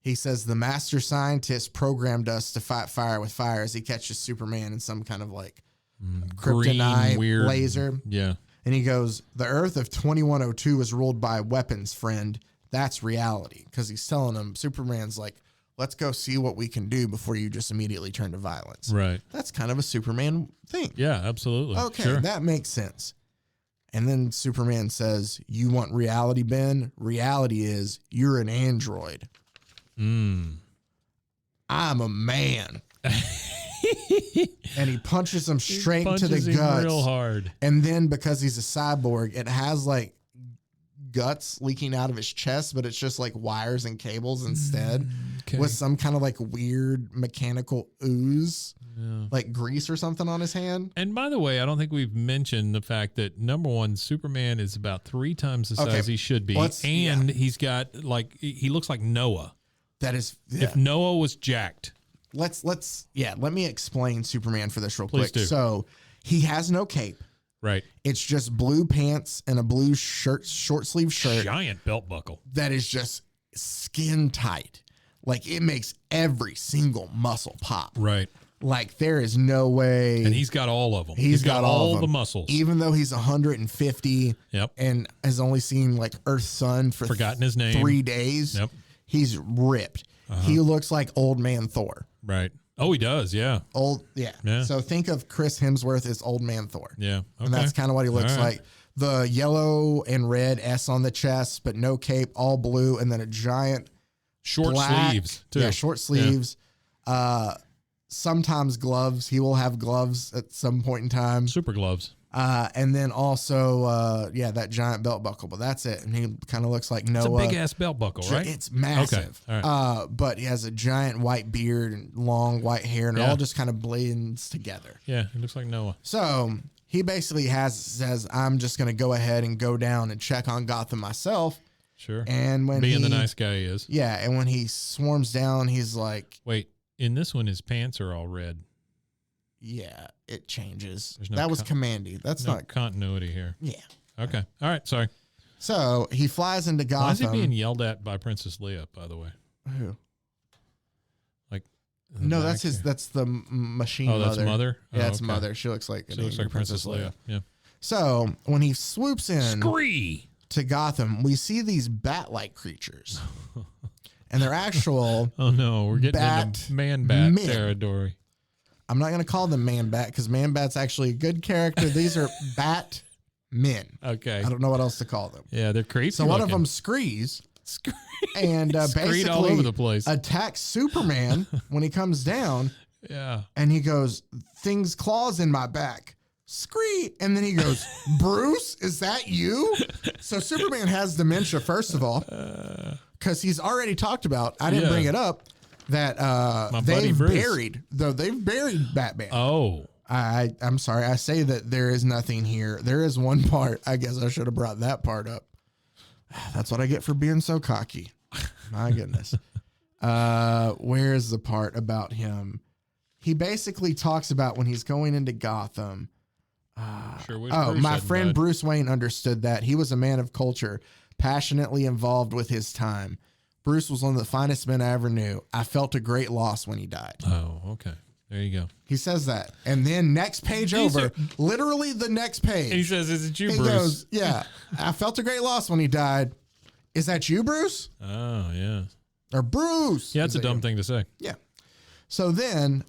He says the master scientist programmed us to fight fire with fire as he catches Superman in some kind of, like, kryptonite weird laser. Yeah. And he goes, the Earth of 2102 is ruled by weapons, friend. That's reality. Because he's telling him, Superman's like, let's go see what we can do before you just immediately turn to violence. Right. That's kind of a Superman thing. Yeah, absolutely. Okay, sure. that makes sense. And then Superman says, you want reality, Ben? Reality is you're an android. I'm a man. And he punches him straight into the guts. Real hard. And then because he's a cyborg, it has like guts leaking out of his chest, but it's just like wires and cables instead, with some kind of like weird mechanical ooze, like grease or something on his hand. And by the way, I don't think we've mentioned the fact that, number one, Superman is about 3 times the size he should be. He's got like, he looks like Noah. That is, if Noah was jacked. Let me explain Superman for this real Please quick. do. So he has no cape. Right. It's just blue pants and a blue shirt, short sleeve shirt. Giant belt buckle. That is just skin tight. Like, it makes every single muscle pop. Right. Like, there is no way. And he's got all of them. He's got all of the them. muscles. Even though he's 150 and has only seen like Earth's sun for forgotten his name 3 days. Yep. He's ripped. He looks like old man Thor. Right. Oh, he does. Yeah. Yeah. So think of Chris Hemsworth as old man Thor. Yeah. Okay. And that's kind of what he looks like. The yellow and red S on the chest, but no cape, all blue, and then a giant short sleeves too. Yeah, short sleeves. Yeah. Sometimes gloves. He will have gloves at some point in time. Super gloves. And then also, that giant belt buckle, but that's it. And he kind of looks like Noah. It's a big ass belt buckle, right? It's massive. Okay. All right. But he has a giant white beard and long white hair, and it all just kind of blends together. Yeah, it looks like Noah. So he basically says, I'm just going to go ahead and go down and check on Gotham myself. Sure. And when being the nice guy he is. Yeah. And when he swarms down, he's like, wait, in this one, his pants are all red. Yeah, it changes. No that was Kamandi. That's no not continuity here. Yeah. Okay. All right. Sorry. So he flies into Gotham. Why is he being yelled at by Princess Leia, by the way? Who? Like, no, that's his. That's the machine. Oh, that's mother. Oh, Yeah, that's okay. mother. She looks like. She looks like Princess Leia. Yeah. So when he swoops in to Gotham, we see these bat-like creatures, and they're actual. Oh no, we're getting into man-bat territory. I'm not going to call them Man-Bat because Man-Bat's actually a good character. These are Bat men. Okay. I don't know what else to call them. Yeah, they're creepy. So one of them screes and basically all over the place. attacks Superman when he comes down. Yeah. And he goes, things claws in my back. Scree. And then he goes, Bruce, is that you? So Superman has dementia, first of all. because he's already talked about. I didn't bring it up that they've buried Batman. Oh, I'm sorry. I say that there is nothing here. There is one part. I guess I should have brought that part up. That's what I get for being so cocky. My goodness. Where is the part about him? He basically talks about when he's going into Gotham. My friend Bruce Wayne understood that. He was a man of culture, passionately involved with his time. Bruce was one of the finest men I ever knew. I felt a great loss when he died. Oh, okay. There you go. He says that. And then next page over, literally the next page. He says, is it you, Bruce? He goes, yeah. I felt a great loss when he died. Is that you, Bruce? Oh, yeah. Or Bruce. Yeah, that's a dumb thing to say. Yeah. So then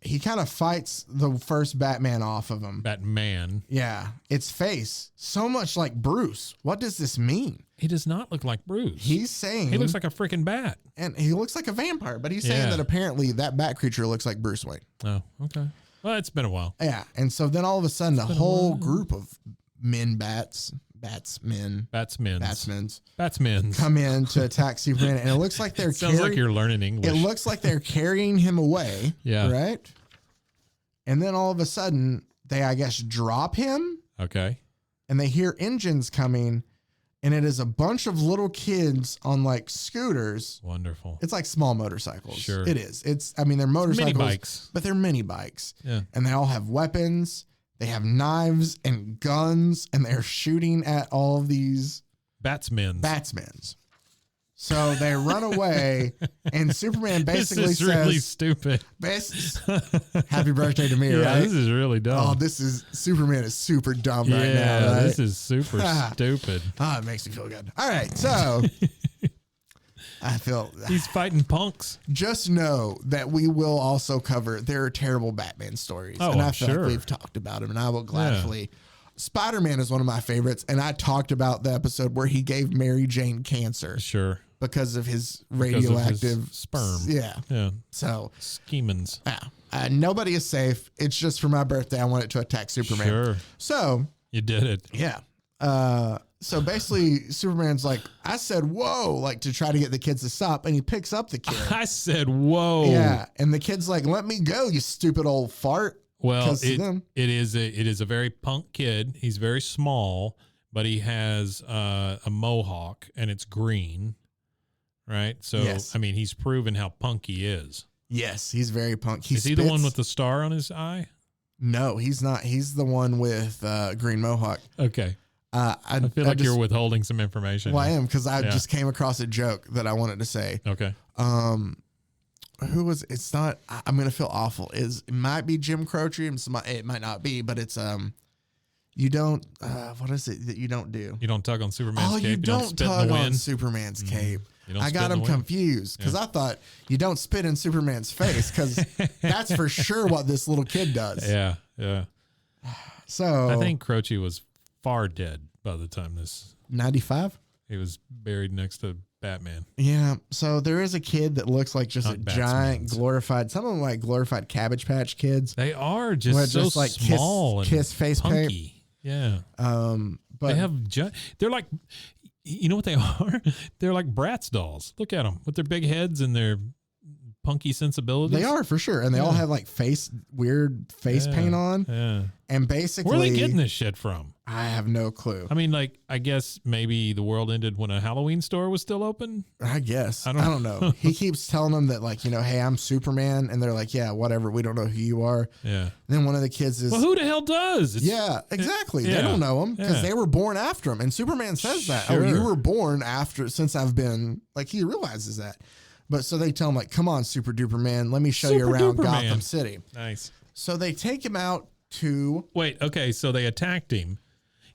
he kind of fights the first Batman off of him. Batman. Yeah. Its face. So much like Bruce. What does this mean? He does not look like Bruce. He's saying... He looks like a freaking bat. And he looks like a vampire, but he's saying that apparently that bat creature looks like Bruce Wayne. Oh, okay. Well, it's been a while. Yeah. And so then all of a sudden, a whole group of batsmen come in to attack Superman, and it looks like they're sounds like you're learning English. It looks like they're carrying him away. Yeah. Right? And then all of a sudden, they, I guess, drop him. Okay. And they hear engines coming, and it is a bunch of little kids on like scooters. Wonderful. It's like small motorcycles. Sure. It is. They're motorcycles. Mini bikes. But they're mini bikes. Yeah. And they all have weapons. They have knives and guns, and they're shooting at all of these batsmen. So they run away, and Superman basically this is says, really stupid. Happy birthday to me, yeah, right? This is really dumb. Oh, Superman is super dumb right now, right? This is super stupid. It makes me feel good. All right, so I feel he's fighting punks. Just know that we will also cover there are terrible Batman stories. And I feel like we've talked about them, and I will gladly. Yeah. Spider-Man is one of my favorites, and I talked about the episode where he gave Mary Jane cancer. Sure. Because of his radioactive sperm. Yeah. Yeah. So schemins. Yeah. Nobody is safe. It's just for my birthday. I want it to attack Superman. Sure. So you did it. Yeah. So basically, Superman's like, I said, whoa, like to try to get the kids to stop. And he picks up the kid. I said, whoa. Yeah. And the kid's like, let me go, you stupid old fart. Well, it is a very punk kid. He's very small, but he has a mohawk and it's green. Right. So, yes. I mean, he's proven how punk he is. Yes. He's very punk. Is he the one with the star on his eye? No, he's not. He's the one with green mohawk. Okay. I feel like you're withholding some information. Well, I am, because I just came across a joke that I wanted to say. Okay. Who was? It's not. I'm gonna feel awful. It might be Jim Croce. It might not be, but it's You don't. What is it that you don't do? You don't tug on Superman's cape. You don't tug on Superman's cape. I got him confused because I thought you don't spit in Superman's face, because that's for sure what this little kid does. Yeah, yeah. So I think Croce was far dead by the time this 95. He was buried next to Batman. Yeah. So there is a kid that looks like just a giant glorified. Some of them like glorified Cabbage Patch Kids. They are just so like small kiss face paint. Yeah. But they have they're like, you know what they are? They're like Bratz dolls. Look at them with their big heads and their punky sensibilities. They are, for sure. And they all have like weird face paint on. Yeah. And basically, where are they getting this shit from? I have no clue. I mean, like, I guess maybe the world ended when a Halloween store was still open. I guess. I don't know. He keeps telling them that, like, hey, I'm Superman. And they're like, yeah, whatever. We don't know who you are. Yeah. And then one of the kids is, well, who the hell does? Yeah, exactly. They don't know him because they were born after him. And Superman says that. Sure. Oh, you were born since I've been, like, he realizes that. But so they tell him, like, come on, Super Duper Man, let me show you around Gotham City. Nice. So they take him out to. Wait, okay. So they attacked him.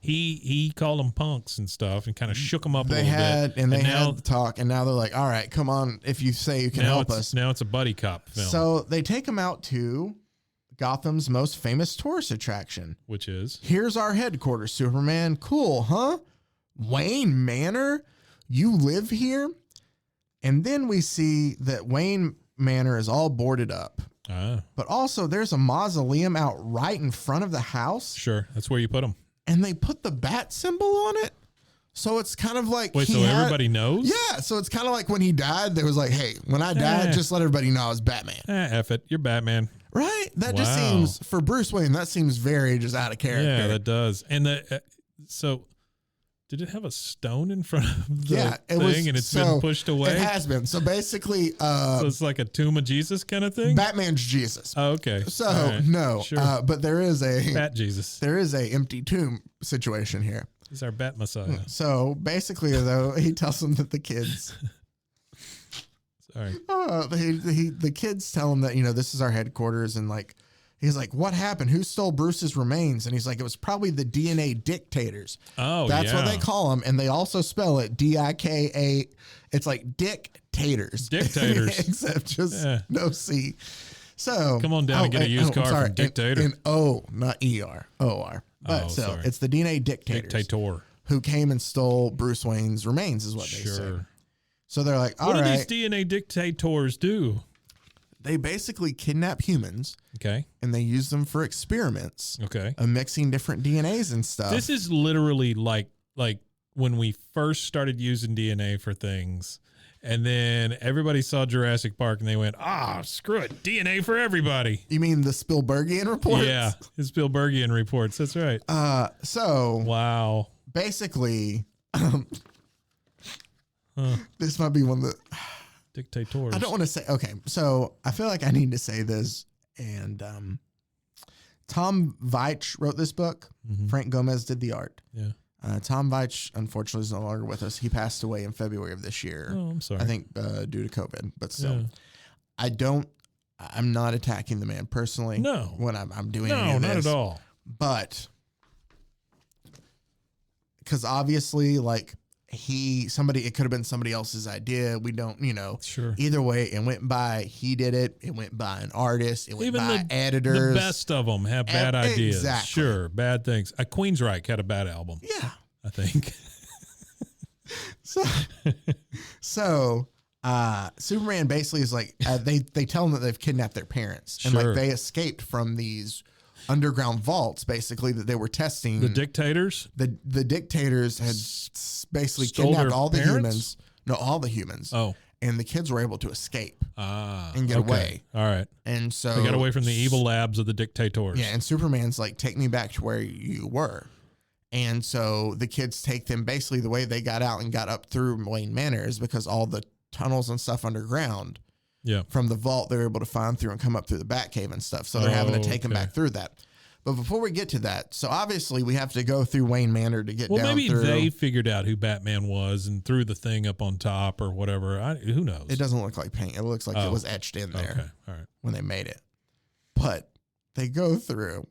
He called them punks and stuff and kind of shook them up a little bit. And they had the talk, and now they're like, all right, come on, if you say you can help us. Now it's a buddy cop film. So they take him out to Gotham's most famous tourist attraction. Which is? Here's our headquarters, Superman. Cool, huh? Wayne Manor? You live here? And then we see that Wayne Manor is all boarded up. But also there's a mausoleum out right in front of the house. Sure, that's where you put them. And they put the bat symbol on it. So it's kind of like everybody knows? Yeah, so it's kind of like when he died, there was like, hey, when I died, just let everybody know I was Batman. F it, you're Batman. Right? That just seems, for Bruce Wayne, that seems very just out of character. Yeah, that does. And so did it have a stone in front of the thing and it's been pushed away? It has been. So basically... so it's like a tomb of Jesus kind of thing? Batman's Jesus. Oh, okay. So, no. Sure. But there is a... Bat Jesus. There is a empty tomb situation here. He's our Bat Messiah. So basically, though, he tells them that the kids... Sorry. The kids tell him that, this is our headquarters, and like, he's like, what happened? Who stole Bruce's remains? And he's like, it was probably the DNA dictators. Oh, that's what they call them. And they also spell it D-I-K-A. It's like dictators. Dictators. Except just no C. So come on down and get a used car from Dictator. In O, not E-R. O-R. But it's the DNA dictators. Dictator. Who came and stole Bruce Wayne's remains is what they say. So they're like, all right. What do these DNA dictators do? They basically kidnap humans. Okay. And they use them for experiments. Okay. Of mixing different DNAs and stuff. This is literally like when we first started using DNA for things. And then everybody saw Jurassic Park and they went, screw it. DNA for everybody. You mean the Spielbergian reports? Yeah. The Spielbergian reports. That's right. Wow. Basically, this might be one that dictators. I don't want to say. Okay, so I feel like I need to say this. And Tom Veitch wrote this book. Mm-hmm. Frank Gomez did the art. Yeah. Tom Veitch, unfortunately, is no longer with us. He passed away in February of this year. Oh, I'm sorry. I think due to COVID. But still, I'm not attacking the man personally. No. When I'm doing any of this. No, not at all. But because obviously, like, it could have been somebody else's idea. We don't, Sure. Either way, it went by, he did it. It went by an artist. It went Even by editors. The best of them have bad ideas. Exactly. Sure. Bad things. Queensryche had a bad album. Yeah. I think. So Superman basically is like, they tell him that they've kidnapped their parents. Sure. And like they escaped from these underground vaults, basically, that they were testing. The dictators? The dictators had basically Stole kidnapped their all the parents? humans. No, all the humans. Oh. And the kids were able to escape and get away. All right. And so they got away from the evil labs of the dictators. Yeah, and Superman's like, take me back to where you were. And so the kids take them, basically the way they got out and got up through Wayne Manor is because all the tunnels and stuff underground from the vault they were able to find through and come up through the Batcave and stuff. So they're having to take them back through that. But before we get to that, so obviously we have to go through Wayne Manor to get down through. Well, maybe they figured out who Batman was and threw the thing up on top or whatever. Who knows? It doesn't look like paint. It looks like it was etched in there. Okay. All right. When they made it. But they go through,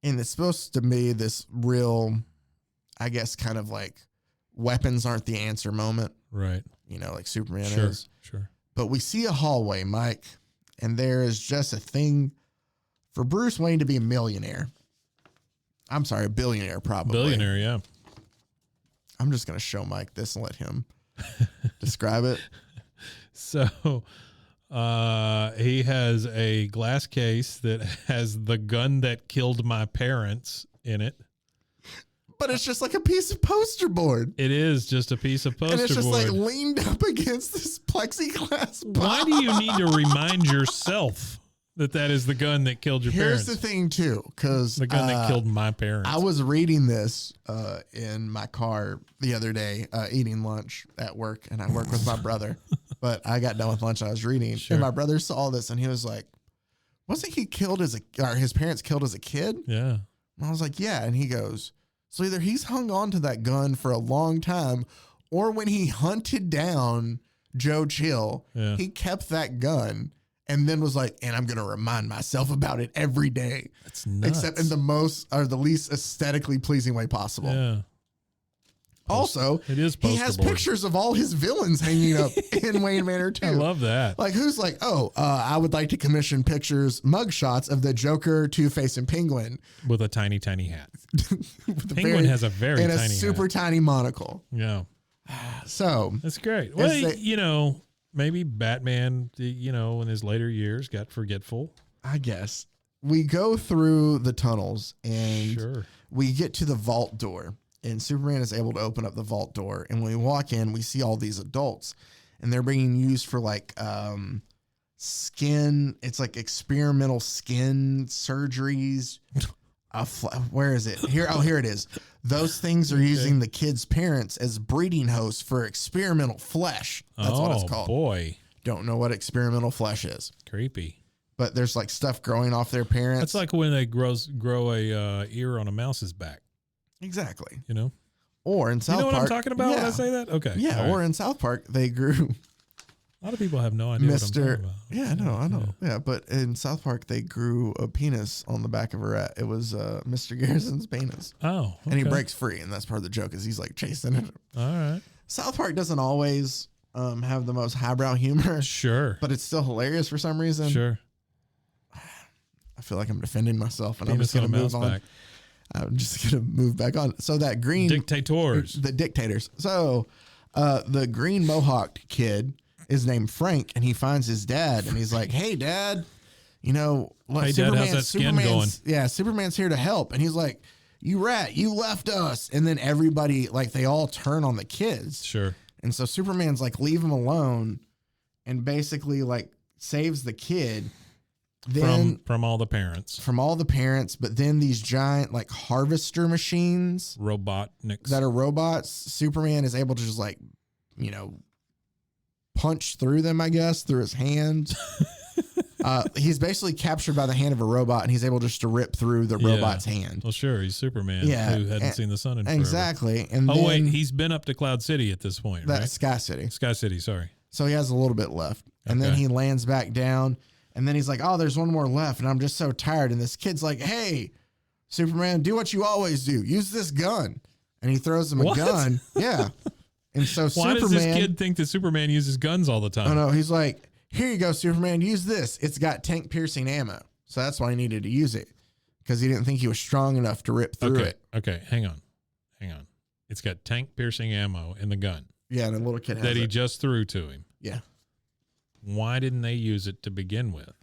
and it's supposed to be this real, I guess, kind of like weapons aren't the answer moment. Right. Like Superman is. Sure. But we see a hallway, Mike, and there is just a thing for Bruce Wayne to be a millionaire. I'm sorry, a billionaire, probably. Billionaire, yeah. I'm just going to show Mike this and let him describe it. So he has a glass case that has the gun that killed my parents in it. But it's just like a piece of poster board. It is just a piece of poster board. And it's just like leaned up against this plexiglass box. Why do you need to remind yourself that is the gun that killed your parents? Here's the thing, too, because the gun that killed my parents. I was reading this in my car the other day, eating lunch at work, and I work with my brother. But I got done with lunch, and I was reading, and my brother saw this, and he was like, "Wasn't he killed or his parents killed as a kid?" Yeah. And I was like, "Yeah," and he goes, "So either he's hung on to that gun for a long time, or when he hunted down Joe Chill, he kept that gun." And then was like, and I'm going to remind myself about it every day. That's nuts. Except in the least aesthetically pleasing way possible. Yeah. Also, it is he has pictures of all his villains hanging up in Wayne Manor too. I love that. Like, who's like, I would like to commission mugshots of the Joker, Two-Face, and Penguin. With a tiny, tiny hat. Penguin has a very tiny hat. And a super tiny monocle. Yeah. So. That's great. Well, maybe Batman, in his later years got forgetful. I guess. We go through the tunnels and we get to the vault door. and Superman is able to open up the vault door. And when we walk in, we see all these adults, and they're being used for like skin. It's like experimental skin surgeries. Where is it? Here. Oh, here it is. Those things are using the kids' parents as breeding hosts for experimental flesh. That's what it's called. Boy. Don't know what experimental flesh is. Creepy. But there's like stuff growing off their parents. That's like when they grow a ear on a mouse's back. Exactly. You know? Or in South Park. You know what I'm talking about when I say that? Okay. Yeah. Or in South Park, they grew. A lot of people have no idea what I'm talking about. Yeah, I know. Yeah, but in South Park, they grew a penis on the back of a rat. It was Mr. Garrison's penis. Oh, okay. And he breaks free, and that's part of the joke is he's like chasing it. All right. South Park doesn't always have the most highbrow humor. Sure. But it's still hilarious for some reason. Sure. I feel like I'm defending myself, and penis I'm just going to move on. Back. I'm just going to move back on. So that green... Dictators. The dictators. So the green mohawked kid is named Frank, and he finds his dad, and he's like, "Hey, Dad, you know, hey, Dad, how's that skin going?" Yeah, Superman's here to help, and he's like, "You rat, you left us," and then everybody, like, they all turn on the kids. Sure. And so Superman's like, "Leave him alone," and basically like saves the kid. Then from all the parents, but then these giant like harvester machines, robotniks that are robots. Superman is able to just like, you know, punch through them, I guess, through his hand. He's basically captured by the hand of a robot, and he's able just to rip through the robot's hand. Well, sure, he's Superman, who hadn't seen the sun in forever. Exactly. And wait, he's been up to Cloud City at this point, right? Sky City. Sky City, sorry. So he has a little bit left, and then he lands back down, and then he's like, "Oh, there's one more left, and I'm just so tired." And this kid's like, "Hey, Superman, do what you always do. Use this gun," and he throws him a gun. Yeah. And so Why does this kid think that Superman uses guns all the time? Oh, no, he's like, "Here you go, Superman. Use this. It's got tank piercing ammo." So that's why he needed to use it, because he didn't think he was strong enough to rip through it. Okay, hang on. It's got tank piercing ammo in the gun. Yeah, and a little kid has that he just threw to him. Yeah. Why didn't they use it to begin with?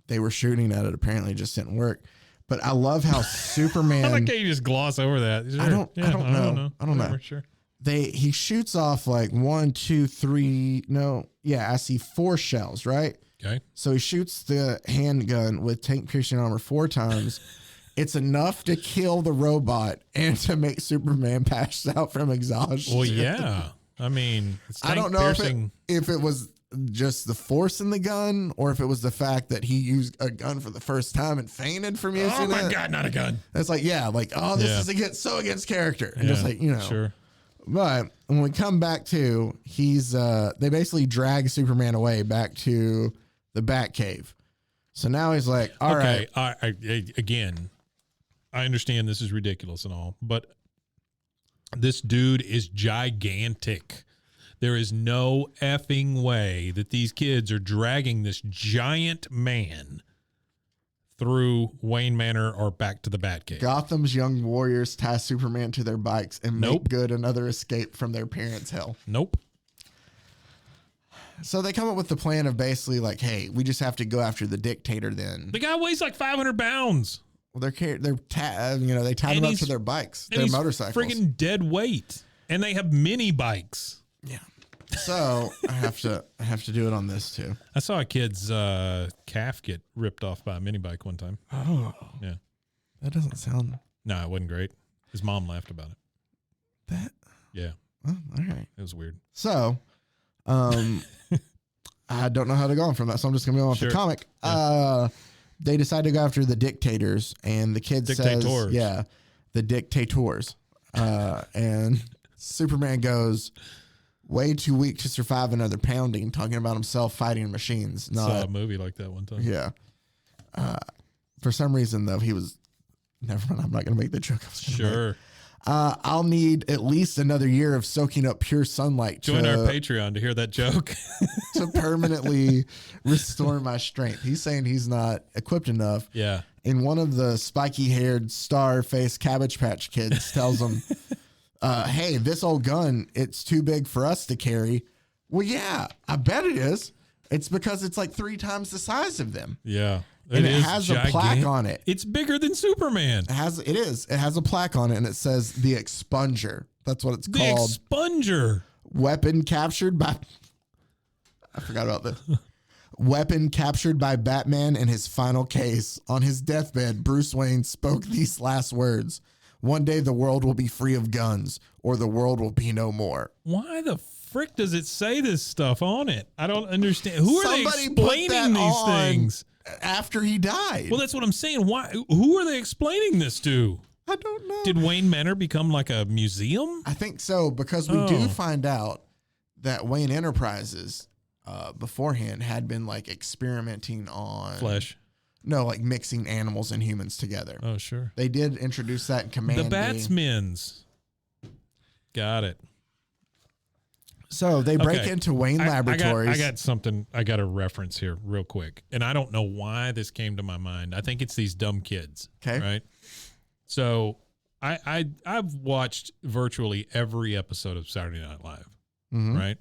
They were shooting at it. Apparently, it just didn't work. But I love how Superman. I like how you just gloss over that. Sure. I don't know. I don't know. Sure. He shoots off like 1, 2, 3. No, yeah, I see 4 shells, right? Okay. So he shoots the handgun with tank piercing armor 4 times. It's enough to kill the robot and to make Superman pass out from exhaustion. Well, yeah. I mean, it's tank I don't know piercing. if it was just the force in the gun, or if it was the fact that he used a gun for the first time and fainted from using it. Oh my God, not a gun. It's like, this is against character. And just like, Sure. But when we come back to, they basically drag Superman away back to the Batcave. So now he's like, all right. Again, I understand this is ridiculous and all, but this dude is gigantic. There is no effing way that these kids are dragging this giant man through Wayne Manor or back to the Batcave. Gotham's young warriors tie Superman to their bikes and make good another escape from their parents' hell. Nope. So they come up with the plan of basically like, hey, we just have to go after the dictator then. The guy weighs like 500 pounds. Well, they tied him up to their bikes, their motorcycles. Friggin' dead weight. And they have mini bikes. Yeah. So I have to do it on this too. I saw a kid's calf get ripped off by a mini bike one time. Oh. Yeah. That doesn't sound. No, it wasn't great. His mom laughed about it. That? Yeah. Oh, all right. It was weird. So, I don't know how to go on from that, so I'm just going to go on with the comic. Yeah. They decide to go after the dictators, and the kid says, the dictators. And Superman goes, way too weak to survive another pounding, talking about himself fighting machines. Saw a movie like that one time. Yeah. For some reason, though, he was... Never mind, I'm not going to make the joke. Sure. I'll need at least another year of soaking up pure sunlight. Join our Patreon to hear that joke. To permanently restore my strength. He's saying he's not equipped enough. Yeah. And one of the spiky-haired, star-faced Cabbage Patch Kids tells him, hey, this old gun, it's too big for us to carry. Well, yeah, I bet it is. It's because it's like 3 times the size of them. Yeah. And it has a plaque on it. It's bigger than Superman. It has a plaque on it, and it says the Expunger. That's what it's called. The Expunger. Weapon captured by... I forgot about this. Weapon captured by Batman in his final case. On his deathbed, Bruce Wayne spoke these last words. One day the world will be free of guns, or the world will be no more. Why the frick does it say this stuff on it? I don't understand. Who are they explaining these things? After he died. Well, that's what I'm saying. Why? Who are they explaining this to? I don't know. Did Wayne Manor become like a museum? I think so, because we do find out that Wayne Enterprises beforehand had been like experimenting on flesh. No, like mixing animals and humans together. Oh, sure. They did introduce that in Kamandi. The Batsmans. Got it. So they break into Wayne Laboratories. I got something. I got a reference here real quick. And I don't know why this came to my mind. I think it's these dumb kids. Okay. Right? So I've watched virtually every episode of Saturday Night Live. Mm-hmm. Right?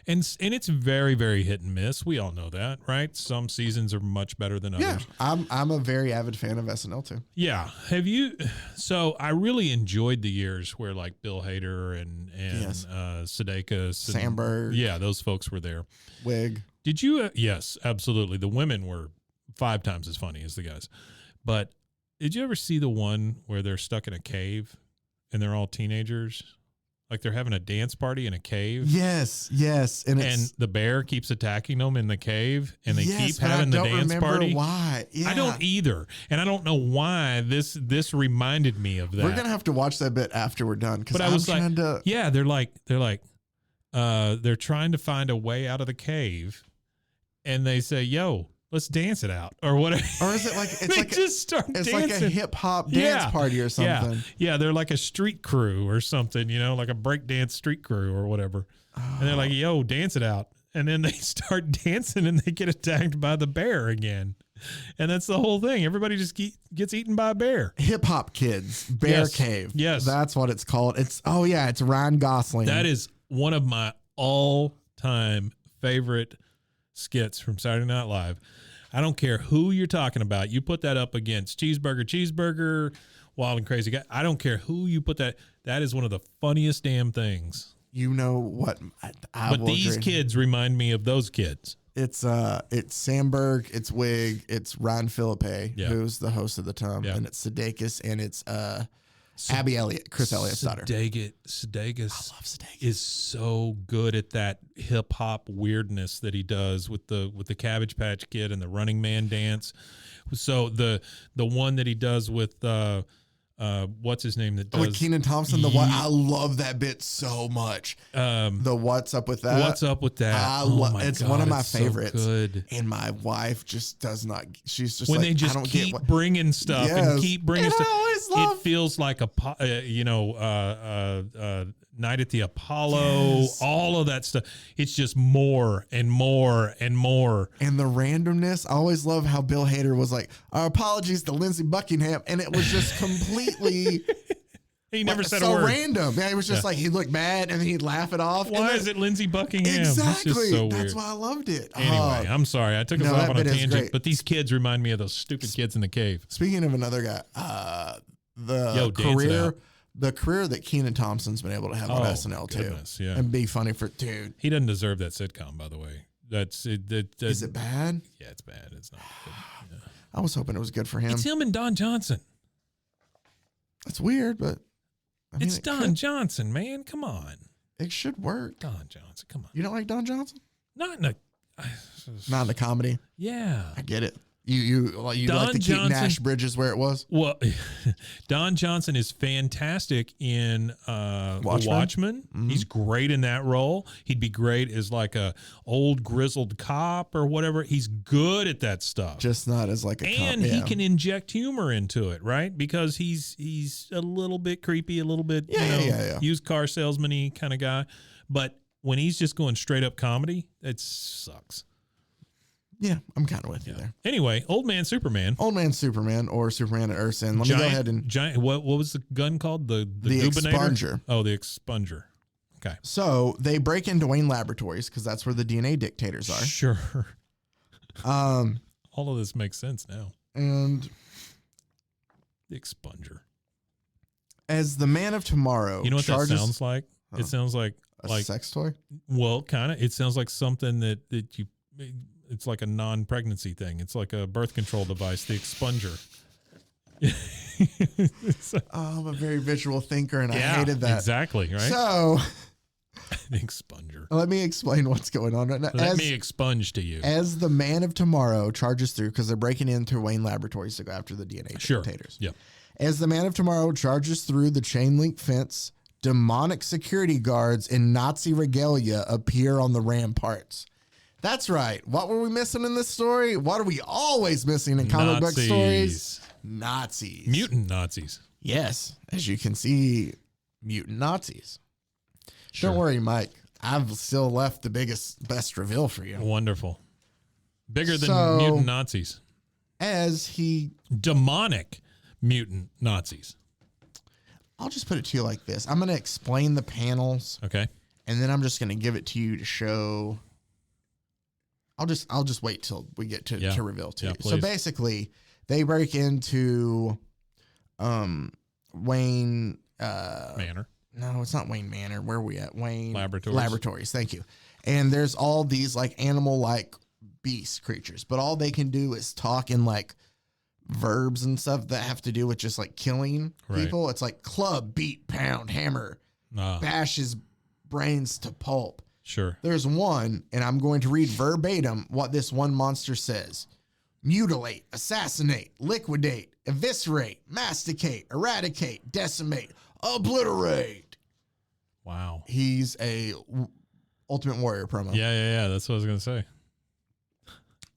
And it's very, very hit and miss. We all know that, right? Some seasons are much better than others. Yeah, I'm a very avid fan of SNL too. Yeah. Have you? So I really enjoyed the years where like Bill Hader and Sudeikis, Sandberg. Yeah, those folks were there. Wig. Did you? Yes, absolutely. The women were 5 times as funny as the guys. But did you ever see the one where they're stuck in a cave and they're all teenagers? Like they're having a dance party in a cave. Yes. And the bear keeps attacking them in the cave, and they keep having the dance party. Why? Yeah. I don't either, and I don't know why this reminded me of that. We're gonna have to watch that bit after we're done. But I was like, yeah, they're trying to find a way out of the cave, and they say, "Yo, let's dance it out," or whatever. Or is it like they just start it's dancing. like a hip hop dance party or something? Yeah, they're like a street crew or something, like a breakdance street crew or whatever. Oh. And they're like, "Yo, dance it out," and then they start dancing and they get attacked by the bear again. And that's the whole thing. Everybody just gets eaten by a bear. Hip hop kids, Bear Cave. Yes, that's what it's called. It's Ryan Gosling. That is one of my all-time favorite skits from Saturday Night Live. I don't care who you're talking about. You put that up against Cheeseburger, Wild and Crazy Guy. I don't care who you put that. That is one of the funniest damn things. You know what? But these kids remind me of those kids. It's Sandberg, it's Wig, it's Ryan Philippe, who's the host of the time, and it's Sudeikis, and it's Abby Elliott, Chris Elliott's daughter. Sudeikis is so good at that hip hop weirdness that he does with the Cabbage Patch Kid and the Running Man dance. So the one that he does with what's his name that does with Kenan Thompson. I love that bit so much. The What's Up With That? What's Up With That? It's one of my favorites. So good. And my wife just does not. She's just when like, they just I don't keep get bringing stuff and keep bringing stuff. It feels like Night at the Apollo, all of that stuff. It's just more and more and more. And the randomness. I always love how Bill Hader was like, "Our apologies to Lindsey Buckingham," and it was just completely. He never said so a word. Random. Yeah, he was just like, he'd look mad and then he'd laugh it off. Why is it Lindsey Buckingham? Exactly. That's just so That's weird. why I loved it. Anyway, I'm sorry. I took us off on a tangent, but these kids remind me of those stupid kids in the cave. Speaking of another guy, the career that Kenan Thompson's been able to have on SNL too, and be funny for dude. He doesn't deserve that sitcom, by the way. Is it bad? Yeah, it's bad. It's not good. Yeah. I was hoping it was good for him. It's him and Don Johnson. That's weird, but I mean, it's Don Johnson, man. Come on. It should work. Don Johnson, come on. You don't like Don Johnson? Not in a comedy. Yeah, I get it. You like to keep Nash Bridges where it was? Well, Don Johnson is fantastic in Watchmen. Mm-hmm. He's great in that role. He'd be great as like a old grizzled cop or whatever. He's good at that stuff. Just not as like a and he can inject humor into it, right? Because he's a little bit creepy, a little bit used car salesman-y kind of guy. But when he's just going straight up comedy, it sucks. Yeah, I'm kind of with you there. Anyway, Old Man Superman. Old Man Superman or Superman at Earth's End. Let me go ahead and... What was the gun called? The Expunger. Oh, the Expunger. Okay. So they break into Wayne Laboratories because that's where the DNA dictators are. Sure. All of this makes sense now. And the expunger. As the Man of Tomorrow, you know what that sounds like? Huh. It sounds like a sex toy. Well, kind of. It sounds like something that you. It's like a non-pregnancy thing. It's like a birth control device. The expunger. I'm a very visual thinker, and I hated that. Exactly, right? So, the expunger. Let me explain what's going on right now. Let me expunge to you. As the Man of Tomorrow charges through, because they're breaking into Wayne Laboratories to go after the DNA dictators. Yeah. As the Man of Tomorrow charges through the chain link fence, demonic security guards in Nazi regalia appear on the ramparts. That's right. What were we missing in this story? What are we always missing in comic book stories? Nazis. Mutant Nazis. Yes. As you can see, mutant Nazis. Sure. Don't worry, Mike. I've still left the best reveal for you. Wonderful. Bigger than mutant Nazis. Demonic mutant Nazis. I'll just put it to you like this. I'm going to explain the panels. Okay. And then I'm just going to give it to you to show. I'll just wait till we get to reveal to you. Please. So basically, they break into Wayne Manor. No, it's not Wayne Manor. Where are we at? Wayne Laboratories. Thank you. And there's all these like animal-like beast creatures, but all they can do is talk in like verbs and stuff that have to do with just like killing people. It's like club, beat, pound, hammer, bash his brains to pulp. Sure. There's one, and I'm going to read verbatim what this one monster says. Mutilate, assassinate, liquidate, eviscerate, masticate, eradicate, decimate, obliterate. Wow. He's a Ultimate Warrior promo. Yeah. That's what I was going to say.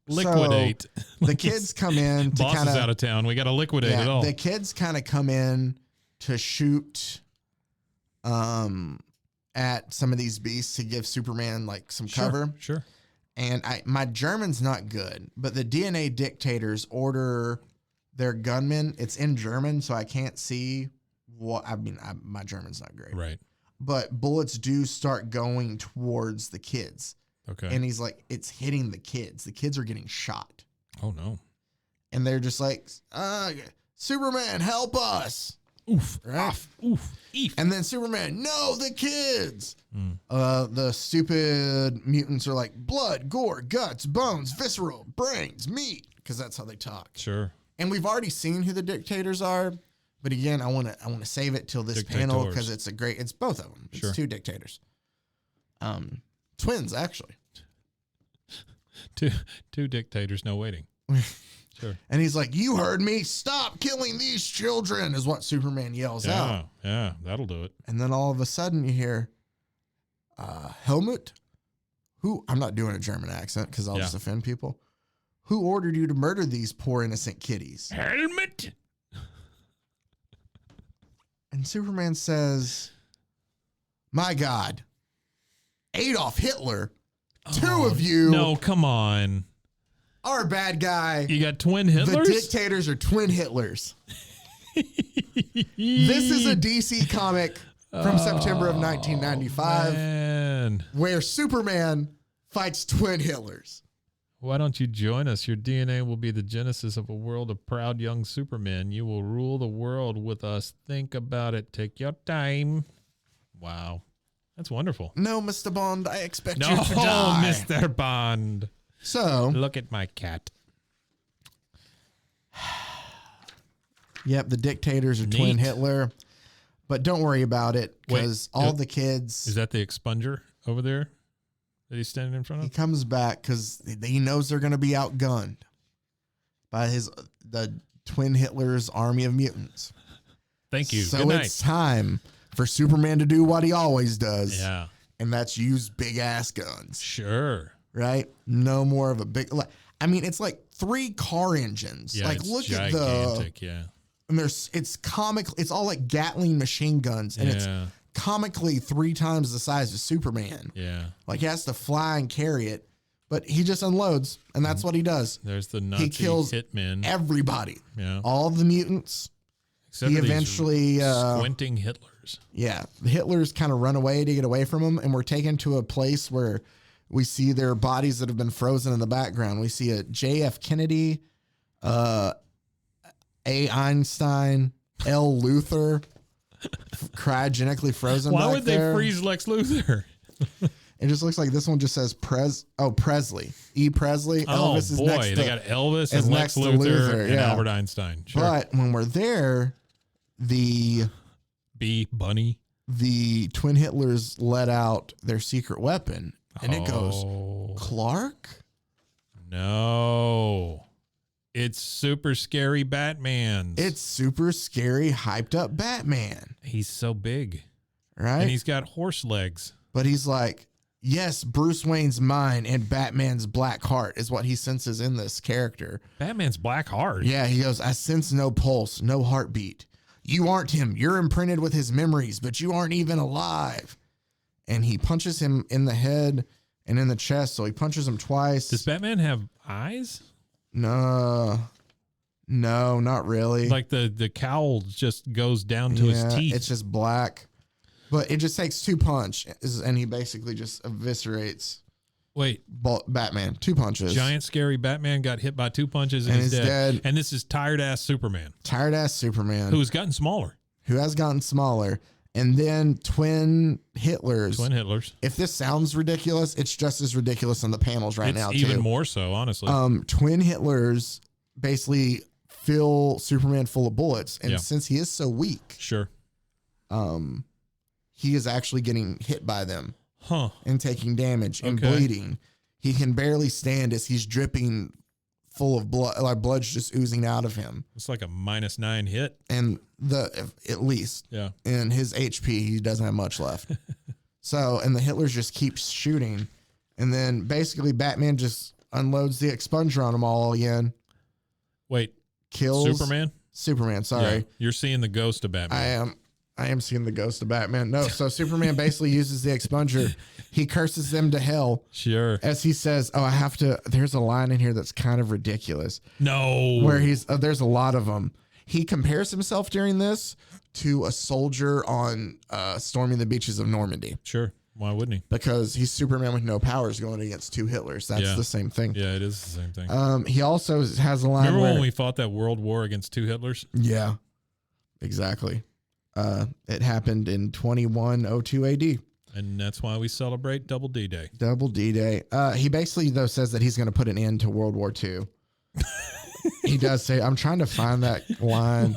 Liquidate. So the kids come in to boss kind is out of town. We got to liquidate it all. The kids kind of come in to shoot at some of these beasts to give Superman like some cover. Sure. And my German's not good, but the DNA dictators order their gunmen. It's in German, so I can't see what my German's not great. Right. But bullets do start going towards the kids. Okay. And he's like, it's hitting the kids. The kids are getting shot. Oh, no. And they're just like, Superman, help us. Oof. Right? Oof. Eef. And then Superman, no, the kids. The stupid mutants are like, blood, gore, guts, bones, visceral, brains, meat. Because that's how they talk. Sure. And we've already seen who the dictators are. But again, I want to save it till this panel because it's both of them. It's two dictators. Twins, actually. Two dictators, no waiting. Sure. And he's like, you heard me. Stop killing these children is what Superman yells out. Yeah, that'll do it. And then all of a sudden you hear, Helmut, who, I'm not doing a German accent because I'll just offend people. Who ordered you to murder these poor innocent kitties? Helmut. And Superman says, my God, Adolf Hitler, two of you. No, come on. Are a bad guy. You got twin Hitlers? The dictators are twin Hitlers. This is a DC comic from September of 1995 where Superman fights twin Hitlers. Why don't you join us? Your DNA will be the genesis of a world of proud young supermen. You will rule the world with us. Think about it. Take your time. Wow. That's wonderful. No, Mr. Bond, I expect you to die. No, Mr. Bond. So. Look at my cat. Yep, the dictators are twin Hitler. But don't worry about it because all the kids. Is that the expunger over there that he's standing in front of? He comes back because he knows they're going to be outgunned by the twin Hitler's army of mutants. Thank you. So it's time for Superman to do what he always does. Yeah. And that's use big ass guns. Sure. Right? No more of a big. I mean, it's like 3 car engines. Yeah, like look gigantic, at and it's comic. It's all like Gatling machine guns, and it's comically 3 times the size of Superman. Yeah. Like he has to fly and carry it, but he just unloads, and that's what he does. There's the Nazi he kills everybody. Yeah. All the mutants. Except he for eventually squinting Hitlers. Hitlers. Yeah. The Hitlers kind of run away to get away from them, and we're taken to a place where we see their bodies that have been frozen in the background. We see a J.F. Kennedy, A. Einstein, L. Luthor, cryogenically frozen. Why back would there. they freeze Lex Luthor? It just looks like this one just says Presley. E. Presley. Elvis is next to, they got Elvis and Lex Luthor and Albert Einstein. Sure. But when we're there, the Bunny. The twin Hitlers let out their secret weapon, and it goes, Clark? No. It's super scary Batman. It's super scary, hyped up Batman. He's so big. Right? And he's got horse legs. But he's like, yes, Bruce Wayne's mind and Batman's black heart is what he senses in this character. Batman's black heart? Yeah, he goes, I sense no pulse, no heartbeat. You aren't him. You're imprinted with his memories, but you aren't even alive. And he punches him in the head and in the chest, so he punches him twice. Does Batman have eyes? No, not really. Like the cowl just goes down to his teeth. It's just black. But it just takes 2 punches, and he basically just eviscerates. Wait, Batman, 2 punches. Giant scary Batman got hit by 2 punches and he's dead. And this is tired ass Superman. Who's gotten smaller. Who has gotten smaller. And then twin Hitlers. If this sounds ridiculous, it's just as ridiculous on the panels now, even too. more so, honestly. Twin Hitlers basically fill Superman full of bullets. And since he is so weak. Sure. He is actually getting hit by them. And taking damage and bleeding. He can barely stand as he's dripping full of blood, like blood's just oozing out of him. It's like a -9 hit. And at least. Yeah. And his HP, he doesn't have much left. And the Hitlers just keep shooting. And then basically Batman just unloads the expunger on them all again. Wait. Kills Superman, sorry. Yeah, you're seeing the ghost of Batman. I am seeing the ghost of Batman. No, so Superman basically uses the expunger. He curses them to hell. Sure. As he says, there's a line in here that's kind of ridiculous. No. Where there's a lot of them. He compares himself during this to a soldier on storming the beaches of Normandy. Sure. Why wouldn't he? Because he's Superman with no powers going against 2 Hitlers. That's the same thing. Yeah, it is the same thing. He also has a line Remember when we fought that world war against 2 Hitlers? Yeah, exactly. It happened in 2102 AD. And that's why we celebrate Double D Day. Double D Day. He basically, though, says that he's going to put an end to World War II. He does say, I'm trying to find that line.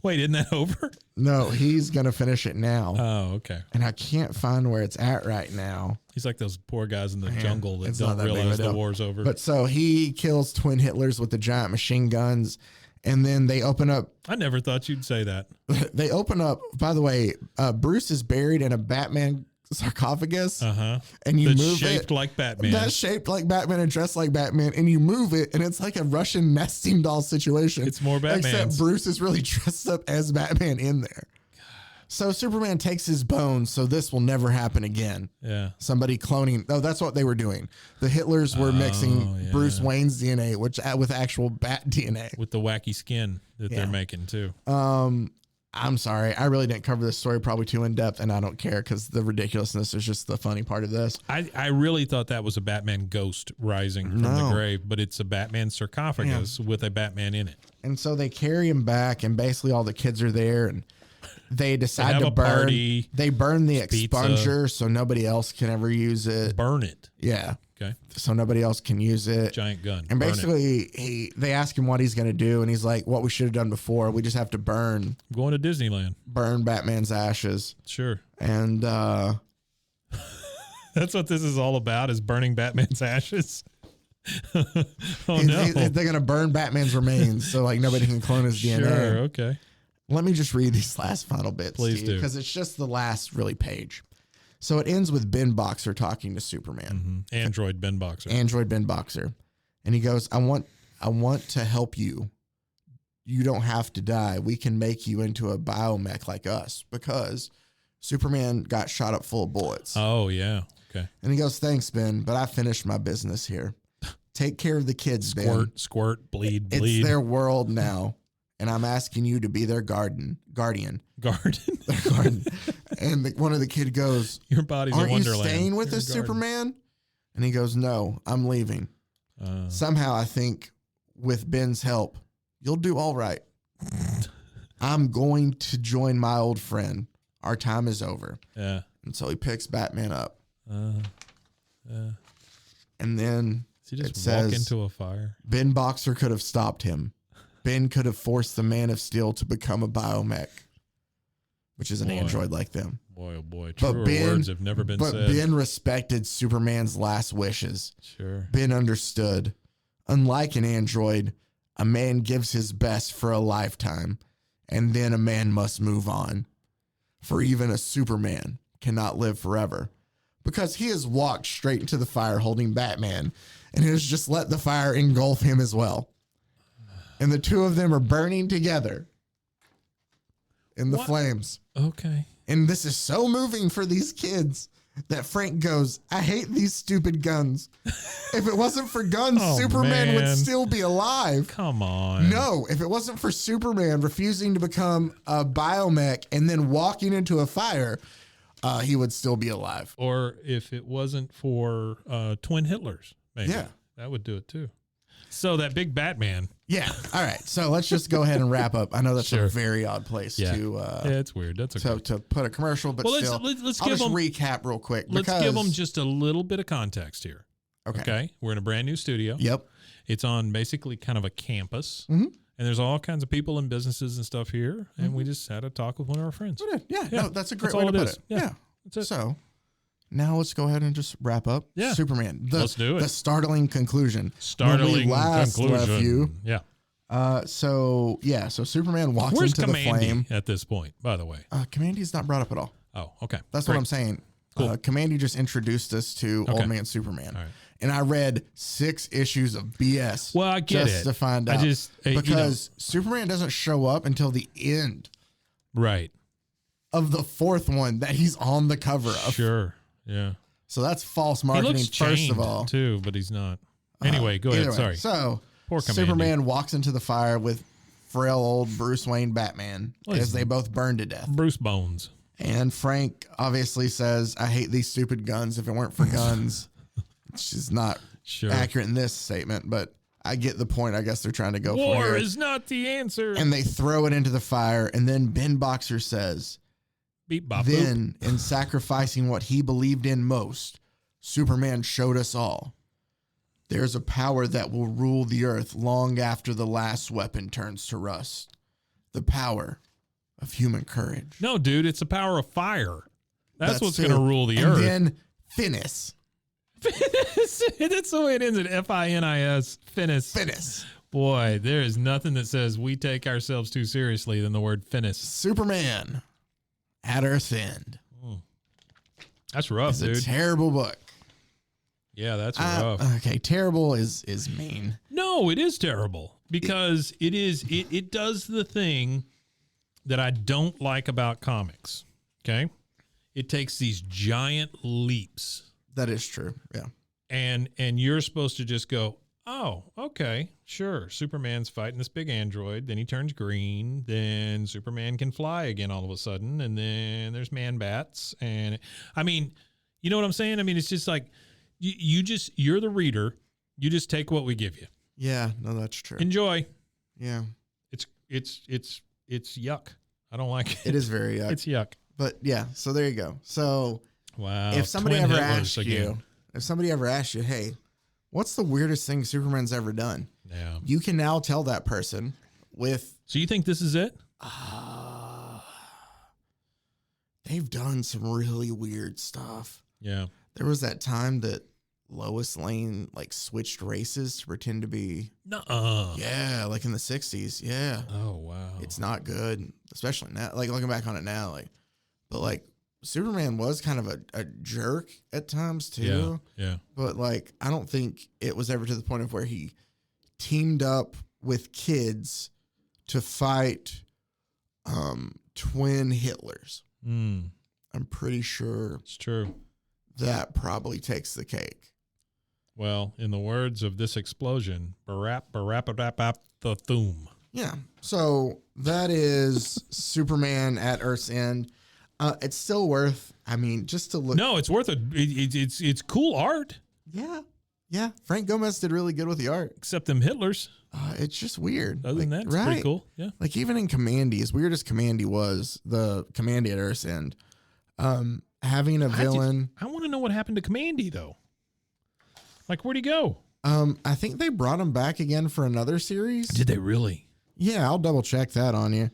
Wait, isn't that over? No, he's going to finish it now. Oh, okay. And I can't find where it's at right now. He's like those poor guys in the jungle that don't realize the war's over. But so he kills twin Hitlers with the giant machine guns. And then they open up. I never thought you'd say that. They open up. By the way, Bruce is buried in a Batman sarcophagus. And you move shaped like Batman. That's shaped like Batman and dressed like Batman. And you move it, and it's like a Russian nesting doll situation. It's more Batman. Except Bruce is really dressed up as Batman in there. So Superman takes his bones, so this will never happen again. Yeah. Somebody cloning. Oh, that's what they were doing. The Hitlers were mixing Bruce Wayne's DNA with actual bat DNA. With the wacky skin that they're making, too. I'm sorry. I really didn't cover this story probably too in depth, and I don't care because the ridiculousness is just the funny part of this. I really thought that was a Batman ghost rising from the grave, but it's a Batman sarcophagus with a Batman in it. And so they carry him back, and basically all the kids are there, and they decide to burn. Party. They burn the expunger so nobody else can ever use it. Burn it. Yeah. Okay. So nobody else can use it. Giant gun. And basically, they ask him what he's going to do, and he's like, what we should have done before. We just have to burn. I'm going to Disneyland. Burn Batman's ashes. Sure. And that's what this is all about, is burning Batman's ashes. They're going to burn Batman's remains so like nobody can clone his DNA. Sure, okay. Let me just read these last final bits, Please do. because it's just the last really page. So it ends with Ben Boxer talking to Superman. Android Ben Boxer. Android Ben Boxer. And he goes, I want to help you. You don't have to die. We can make you into a biomech like us, because Superman got shot up full of bullets. Oh, yeah. Okay. And he goes, thanks, Ben, but I finished my business here. Take care of the kids, Ben. Squirt, bleed. It's their world now. and I'm asking you to be their guardian. Garden. Their garden. And one of the kid goes, Your body's aren't a wonderland. you staying with You're us, a garden. Superman? And he goes, no, I'm leaving. Somehow I think with Ben's help, you'll do all right. I'm going to join my old friend. Our time is over. Yeah. And so he picks Batman up. Yeah. And then Does he just it says, walk into a fire? Ben Boxer could have stopped him. Ben could have forced the Man of Steel to become a biomech, which is an android like them. Boy, oh boy. But Truer Ben, words have never been but said. Ben respected Superman's last wishes. Sure. Ben understood. Unlike an android, a man gives his best for a lifetime, and then a man must move on. For even a Superman cannot live forever, because he has walked straight into the fire holding Batman and has just let the fire engulf him as well. And the two of them are burning together in the flames. Okay. And this is so moving for these kids that Frank goes, I hate these stupid guns. If it wasn't for guns, Superman would still be alive. Come on. No, if it wasn't for Superman refusing to become a biomech and then walking into a fire, he would still be alive. Or if it wasn't for twin Hitlers, maybe. Yeah. That would do it too. So that big Batman. Yeah. All right. So let's just go ahead and wrap up. I know that's a very odd place to yeah, it's weird. That's okay. to put a commercial, but well, still, let's I'll give just them, recap real quick. Let's give them just a little bit of context here. Okay. We're in a brand new studio. Yep. It's on basically kind of a campus. Mm-hmm. And there's all kinds of people and businesses and stuff here. And we just had a talk with one of our friends. Yeah. No, that's a great way to put it. Yeah. That's it. So now let's go ahead and just wrap up. Yeah. Superman. Let's do it. The startling conclusion. Startling when we last conclusion. Left you. Yeah. So Superman walks Where's into Kamandi the flame. at this point, by the way? Kamandi's not brought up at all. Oh, okay. That's Great. what I'm saying. Cool. Kamandi just introduced us to Old Man Superman. All right. And I read 6 issues of BS. Well, I get just it. to find out. Because Superman doesn't show up until the end. Right. Of the 4th one that he's on the cover of. Sure. Yeah. So that's false He marketing, looks first of chained, all. too, but he's not. Anyway, go ahead. Either way. Sorry. So Poor Kamandi. Superman walks into the fire with frail old Bruce Wayne Batman as they both burn to death. Bruce Bones. And Frank obviously says, I hate these stupid guns. If it weren't for guns, which is not accurate in this statement, but I get the point. I guess they're trying to go for War here. is not the answer. And they throw it into the fire. And then Ben Boxer says, Beep, bop, then in sacrificing what he believed in most, Superman showed us all. There's a power that will rule the earth long after the last weapon turns to rust. The power of human courage. No, dude, it's the power of fire. That's what's too. going to rule the and earth. And then Finis. That's the way it ends at Finis. Finis. Finis. Boy, there is nothing that says we take ourselves too seriously than the word finis. Superman at Earth's End. That's rough, it's dude. a terrible book. Yeah, that's rough. Okay, terrible is mean. No, it is terrible because it does the thing that I don't like about comics. Okay? It takes these giant leaps. That is true. Yeah. And you're supposed to just go, oh, okay, sure. Superman's fighting this big android. Then he turns green. Then Superman can fly again all of a sudden. And then there's man bats. And I mean, you know what I'm saying? I mean, it's just like you're the reader. You just take what we give you. Yeah, no, that's true. Enjoy. Yeah. It's yuck. I don't like it. It is very yuck. It's yuck. But yeah, so there you go. So wow. If somebody Twin ever Hitlers asked you, hey, what's the weirdest thing Superman's ever done? Yeah. You can now tell that person with. So you think this is it? They've done some really weird stuff. Yeah. There was that time that Lois Lane switched races to pretend to be. Nuh-uh. Yeah, like in the 60s. Yeah. Oh wow. It's not good, especially now. Like looking back on it now, but Superman was kind of a jerk at times too. Yeah. But I don't think it was ever to the point of where he teamed up with kids to fight twin Hitlers. I'm pretty sure it's true. That probably takes the cake. Well, in the words of this explosion, barap the thoom. Yeah. So that is Superman at Earth's End. It's still worth, I mean, just to look. No, it's worth it. It's cool art. Yeah. Yeah. Frank Gomez did really good with the art. Except them Hitlers. It's just weird. Other than that, it's pretty cool. Yeah. Like even in Kamandi, as weird as Kamandi was, the Kamandi at Earth's End, having a villain. I want to know what happened to Kamandi though. Like, where'd he go? I think they brought him back again for another series. Did they really? Yeah, I'll double check that on you.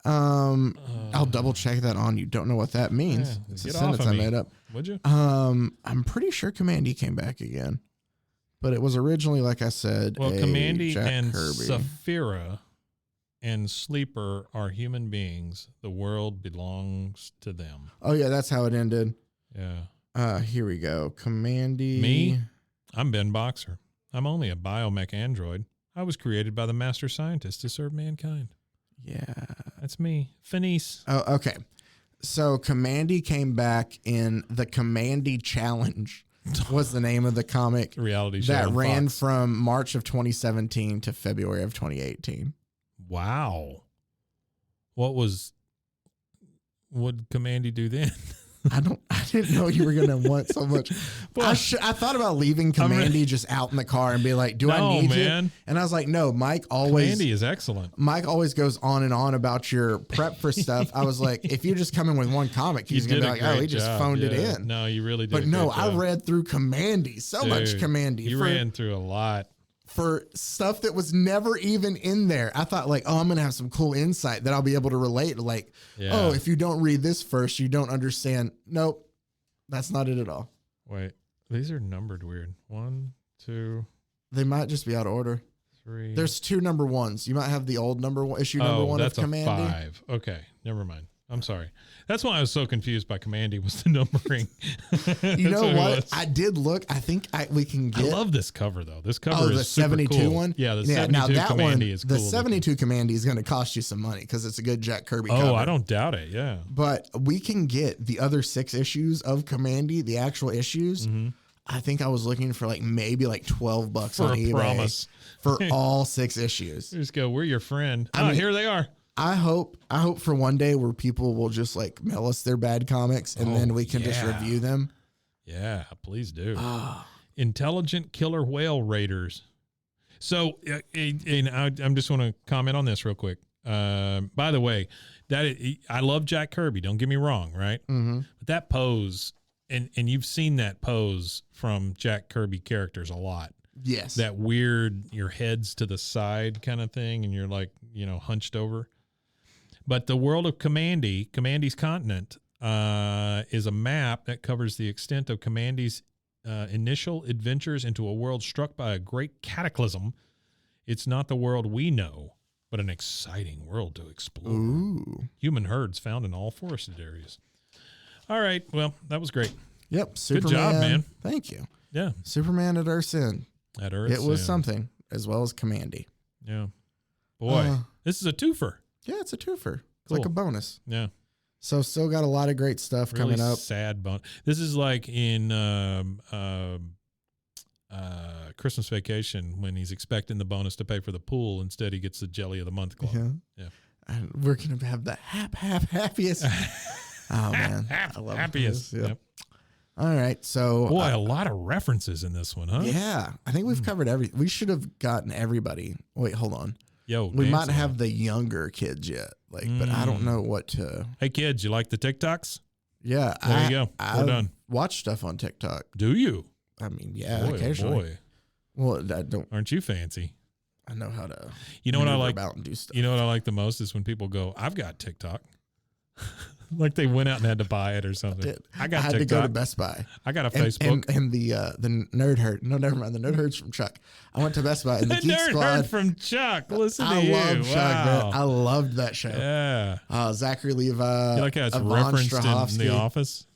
I'll double check that on you. Don't know what that means. Yeah, it's a get sentence off of I me. made up. Would you? I'm pretty sure Kamandi came back again, but it was originally, like I said, Well, Kamandi Jack and Kirby. Saphira and Sleeper are human beings. The world belongs to them. Oh yeah, that's how it ended. Yeah. Here we go. Kamandi. Me? I'm Ben Boxer. I'm only a biomech android. I was created by the master scientist to serve mankind. Yeah. That's me. Finis. Oh, okay. So Kamandi came back in the Kamandi Challenge was the name of the comic Reality show that on ran Fox. from March of 2017 to February of 2018. Wow. What Kamandi do then? I didn't know you were going to want so much. Well, I thought about leaving Kamandi just out in the car and be like, do I need man. you? And I was like, no, Kamandi is excellent. Mike always goes on and on about your prep for stuff. I was like, if you just come in with one comic, he's going to be like, oh, he just phoned it in. No, you really did. But no, I read through Kamandi, much Kamandi. You ran through a lot. For stuff that was never even in there. I thought like, oh, I'm going to have some cool insight that I'll be able to relate. Like, oh, if you don't read this first, you don't understand. Nope. That's not it at all. Wait, these are numbered weird. 1, 2. They might just be out of order. 3. There's 2 number ones. You might have the old issue number 1 that's of Kamandi. A 5. Okay, never mind. I'm sorry. That's why I was so confused by Kamandi was the numbering. You know what? I did look. I think we can get. I love this cover though. This cover is the super 72 cool. one. Yeah, the 72 now that Kamandi one, is cool. The 72 Kamandi is going to cost you some money because it's a good Jack Kirby. Oh, cover. I don't doubt it. Yeah, but we can get the other 6 issues of Kamandi, the actual issues. Mm-hmm. I think I was looking for maybe $12 for on a eBay promise for all 6 issues. You just go, we're your friend. I mean, here they are. I hope for one day where people will just mail us their bad comics and then we can just review them. Yeah, please do. Intelligent killer whale raiders. So, and I just want to comment on this real quick. By the way, I love Jack Kirby. Don't get me wrong, right? Mm-hmm. But that pose, and you've seen that pose from Jack Kirby characters a lot. Yes. That weird, your head's to the side kind of thing, and you're hunched over. But the world of Kamandi's continent, is a map that covers the extent of Kamandi's initial adventures into a world struck by a great cataclysm. It's not the world we know, but an exciting world to explore. Ooh. Human herds found in all forested areas. All right. Well, that was great. Yep. Superman. Good job, man. Thank you. Yeah. Superman at Earth's End. At Earth's It was End. something, as well as Kamandi. Yeah. Boy, this is a twofer. Yeah, it's a twofer. It's Cool. like a bonus. Yeah. So still got a lot of great stuff Really coming up. sad bonus. This is like in Christmas Vacation when he's expecting the bonus to pay for the pool. Instead, he gets the Jelly of the Month club. Yeah. Yeah. And we're going to have the happiest. Oh, man. I love happiest. This. Yep. Yep. All right. So, Boy, a lot of references in this one, huh? yeah, I think we've covered we should have gotten everybody. Wait, hold on. Yo, We might Nancy. have the younger kids yet, but I don't know what to. Hey, kids, you like the TikToks? Yeah. There you go. We're done. Watch stuff on TikTok. Do you? I mean, yeah, Boy, occasionally. boy. Well, I don't. Aren't you fancy? I know how to. You know what I maneuver like? about and do stuff. You know what I like the most is when people go, I've got TikTok. Like they went out and had to buy it or something. I got had TikTok. to go to Best Buy. I got a Facebook. And the Nerd Herd. No, never mind. The Nerd Herd's from Chuck. I went to Best Buy and the Geek Nerd Squad. Herd from Chuck. Listen to I you. love Chuck, man. Wow. I loved that show. Yeah. Zachary Levi. You like how it's Yvonne referenced in Strahovski. The Office?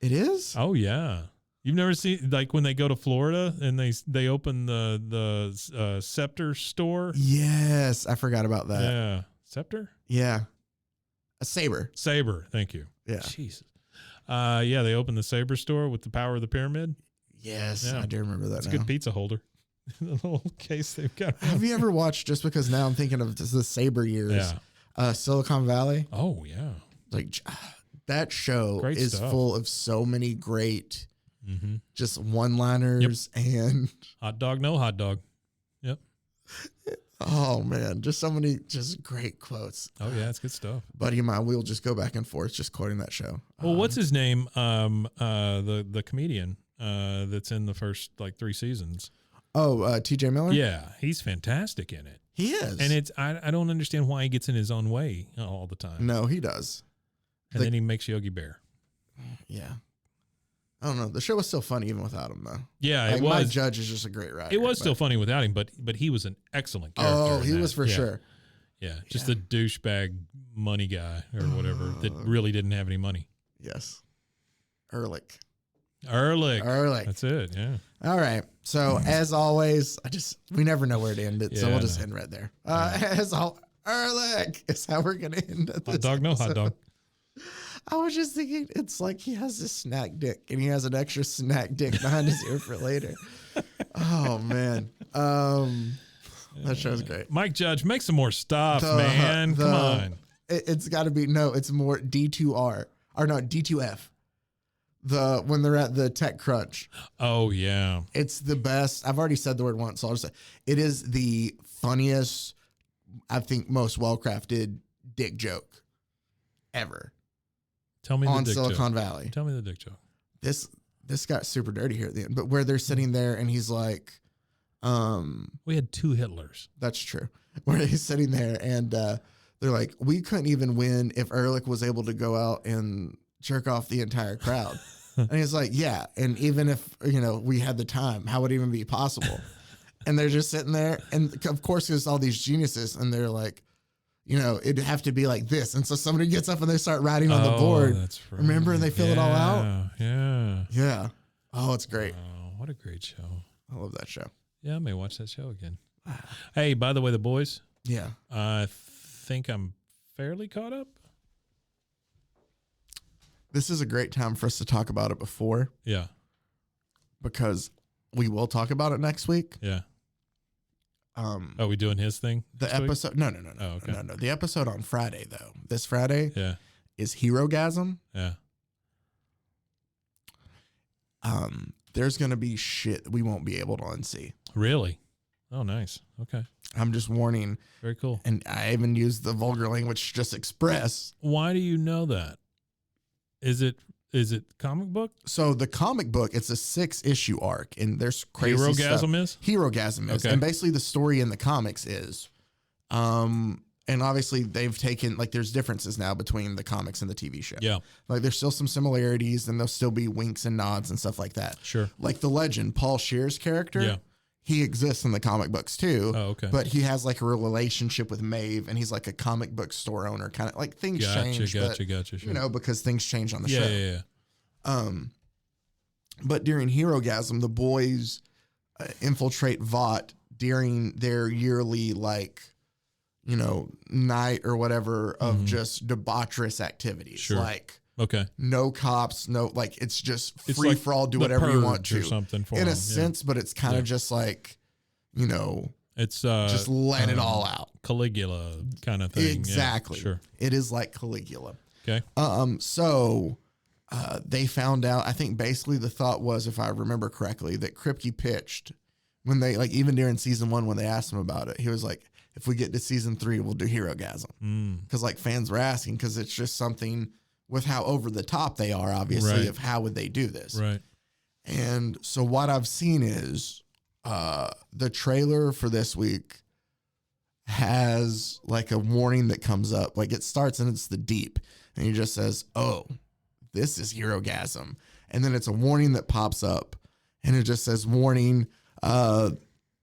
It is? Oh, yeah. You've never seen, like when they go to Florida and they open the Scepter store? Yes. I forgot about that. Yeah. Scepter? Yeah. A Saber. Saber. Thank you. Yeah. Jesus. Yeah, they opened the Saber store with the power of the pyramid. Yes. Yeah. I do remember that It's a now. good pizza holder. The little case they've got. Have you ever watched, just because now I'm thinking of the Saber years, Silicon Valley? Oh, yeah. Like, that show Great is stuff. full of so many great just one-liners and hot dog, no hot dog. Yep. Oh man, just so many just great quotes. Oh yeah, it's good stuff. Buddy of mine, we'll just go back and forth just quoting that show. Well, what's his name? The comedian that's in the first like 3 seasons. Oh, T.J. Miller? Yeah, he's fantastic in it. He is. And it's I don't understand why he gets in his own way all the time. No, he does. And then he makes Yogi Bear. Yeah. I don't know. The show was still funny even without him, though. Yeah, like, it was. Mike Judge is just a great writer. It was still funny without him, but he was an excellent character. Oh, he was for sure. Yeah, just a douchebag money guy or whatever that really didn't have any money. Yes. Ehrlich. That's it, yeah. All right. So, as always, we never know where to end it, so we'll just end right there. Ehrlich is how we're going to end it. Hot dog, no hot dog. I was just thinking, it's like he has a snack dick, and he has an extra snack dick behind his ear for later. Oh, man. That show's great. Mike Judge, make some more stuff, man. Come on. It's got to be, it's more D2R, or no, D2F. When they're at the Tech Crunch. Oh, yeah. It's the best. I've already said the word once, so I'll just say it is the funniest, I think, most well-crafted dick joke ever. Tell me on the dick Silicon joke. Valley. Tell me the dick joke. This got super dirty here at the end, but where they're sitting there and he's like, we had 2 Hitlers. That's true. Where he's sitting there and they're like, we couldn't even win if Ehrlich was able to go out and jerk off the entire crowd. And he's like, yeah, and even if we had the time, how would it even be possible? And they're just sitting there, and of course there's all these geniuses, and they're like, it'd have to be like this. And so somebody gets up and they start writing on the board. That's right. Remember? And they fill it all out. Yeah. Yeah. Oh, it's great. Oh, what a great show. I love that show. Yeah, I may watch that show again. Hey, by the way, the boys. Yeah. I think I'm fairly caught up. This is a great time for us to talk about it before. Yeah. Because we will talk about it next week. Yeah. Are we doing his thing? The episode? No. Oh, okay. No. The episode on Friday, though, this Friday, is Herogasm. Yeah. There's going to be shit we won't be able to unsee. Really? Oh, nice. Okay. I'm just warning. Very cool. And I even used the vulgar language to just express. Why do you know that? Is it comic book? So the comic book, it's a 6-issue arc, and there's crazy Herogasm stuff. Herogasm is. Okay. And basically the story in the comics is, and obviously they've taken, like, there's differences now between the comics and the TV show. Yeah. Like, there's still some similarities, and there'll still be winks and nods and stuff like that. Sure. Like the legend, Paul Scheer's character, he exists in the comic books too. Oh, okay. But he has like a relationship with Maeve, and he's like a comic book store owner, kind of like things change. Gotcha. Sure. Because things change on the show. Yeah. But during Herogasm, the boys infiltrate Vought during their yearly, like, night or whatever of just debaucherous activities. Sure. Like, okay, no cops, no, like, it's just free like for all, do The whatever you want Purge to. or something for in them, a sense, but it's kind of just like, it's just let it all out. Caligula kind of thing. Exactly. Yeah, sure. It is like Caligula. Okay. So they found out, I think basically the thought was, if I remember correctly, that Kripke pitched when they, like, even during season 1, when they asked him about it, he was like, if we get to season 3, we'll do Herogasm. Because like fans were asking, because it's just something with how over the top they are, obviously, Right. of how would they do this. Right. And so what I've seen is the trailer for this week has like a warning that comes up. Like, it starts and it's the deep, and he just says, oh, this is Herogasm. And then it's a warning that pops up, and it just says, warning,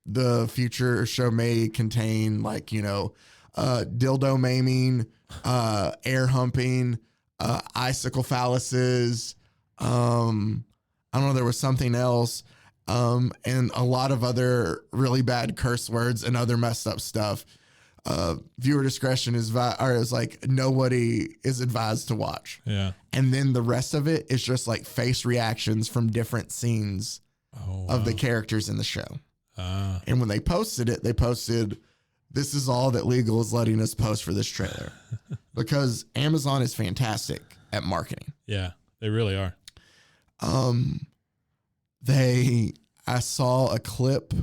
the future show may contain, like, dildo maiming, air humping, icicle phalluses. I don't know, there was something else. And a lot of other really bad curse words and other messed up stuff. Viewer discretion is like, nobody is advised to watch. Yeah. And then the rest of it is just like face reactions from different scenes of the characters in the show. And when they posted it, they posted, "This is all that legal is letting us post for this trailer," because Amazon is fantastic at marketing. Yeah, they really are. I saw a clip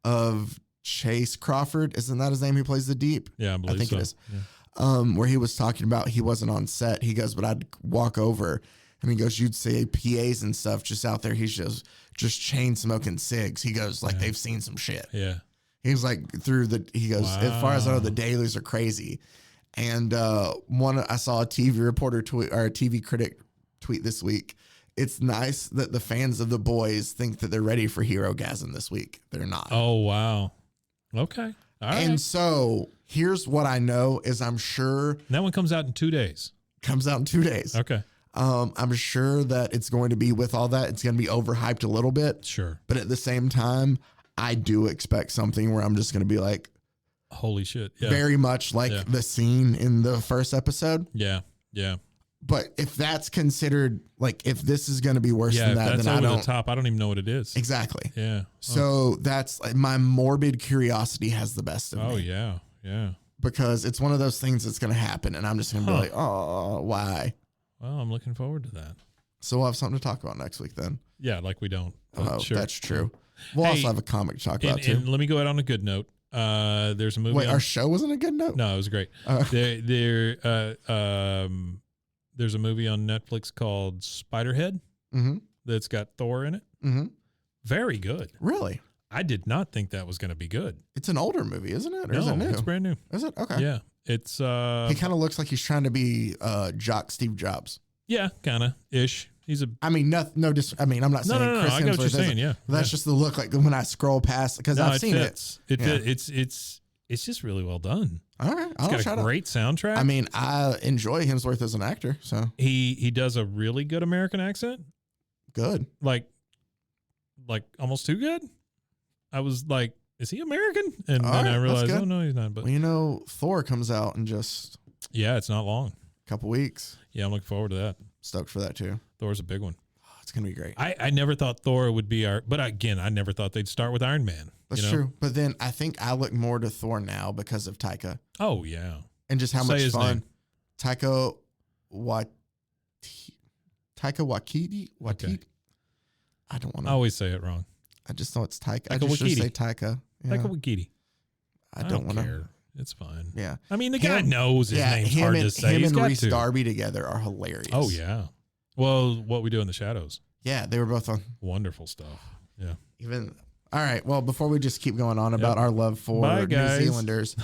of Chase Crawford. Isn't that his name? Who plays the Deep? Yeah, I think so. It is. Yeah. Where he was talking about he wasn't on set. He goes, but I'd walk over and he goes, you'd see PAs and stuff just out there. He's just chain smoking cigs. He goes, like, they've seen some shit. Yeah. He was like, he goes, as far as I know, the dailies are crazy. And I saw a TV reporter tweet, or a TV critic tweet this week. It's nice that the fans of The Boys think that they're ready for Hero-gasm this week. They're not. Oh, wow. Okay. All right. And so here's what I know is I'm sure. That one comes out in 2 days. Comes out in 2 days. Okay. I'm sure that it's going to be, with all that, it's going to be overhyped a little bit. Sure. But at the same time, I do expect something where I'm just going to be like, holy shit. Yeah. Very much like the scene in the first episode. Yeah. Yeah. But if that's considered, like, if this is going to be worse than that, that's then over the top. I don't even know what it is. Exactly. Yeah. So that's like, my morbid curiosity has the best of me. Oh, yeah. Yeah. Because it's one of those things that's going to happen. And I'm just going to be like, oh, why? Well, I'm looking forward to that. So we'll have something to talk about next week then. Yeah, like we don't. Oh, sure. That's true. We'll also have a comic to talk about too. And let me go out on a good note. There's a movie. Wait, our show wasn't a good note? No, it was great. There's a movie on Netflix called Spiderhead that's got Thor in it. Mm-hmm. Very good. Really? I did not think that was going to be good. It's an older movie, isn't it? Or no, is it new? It's brand new. Is it? Okay. Yeah. It's he kind of looks like he's trying to be jock Steve Jobs. Yeah, kind of ish. He's a. I mean, I'm not saying Chris Hemsworth. I get what you're saying. Yeah, that's just the look. Like when I scroll past, because I've seen it. It's just really well done. All right, it's got a great soundtrack. I mean, I enjoy Hemsworth as an actor. So he does a really good American accent. Good, like almost too good. I was like, is he American? And then I realized, oh no, he's not. But well, Thor comes out in just it's not long. A couple weeks. Yeah, I'm looking forward to that. Stoked for that too. Thor's a big one. Oh, it's gonna be great. I never thought Thor would be but again, I never thought they'd start with Iron Man. That's true. But then I think I look more to Thor now because of Taika. Oh yeah, and just how much fun Taika Waititi. Okay. I don't want to. I always say it wrong. I just know it's Taika. I just should say Taika. Yeah. Taika Waititi. I don't want to. It's fine. Yeah. I mean, the guy knows his name's hard to say. Him and Reese Darby together are hilarious. Oh, yeah. Well, What We Do in the Shadows. Yeah, they were both on. Wonderful stuff. Yeah. All right. Well, before we just keep going on about our love for New Zealanders,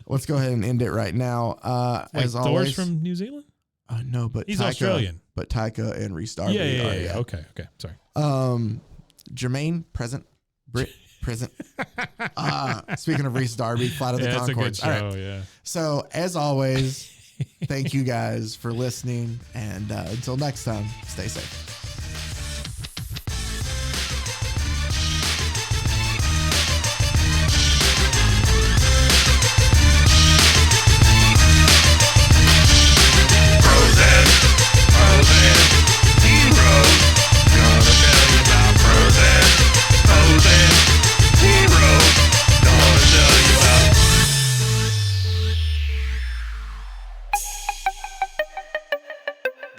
let's go ahead and end it right now. Wait, as Thor's always, from New Zealand? No, but he's Taika, Australian. But Taika and Reese Darby. Yeah. Okay. Sorry. Jermaine, present. Britt, present. Speaking of Reese Darby, Flight of the Conchords. It's a good show, all right. yeah. So, as always, thank you guys for listening. And until next time, stay safe.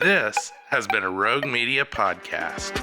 This has been a Rogue Media podcast.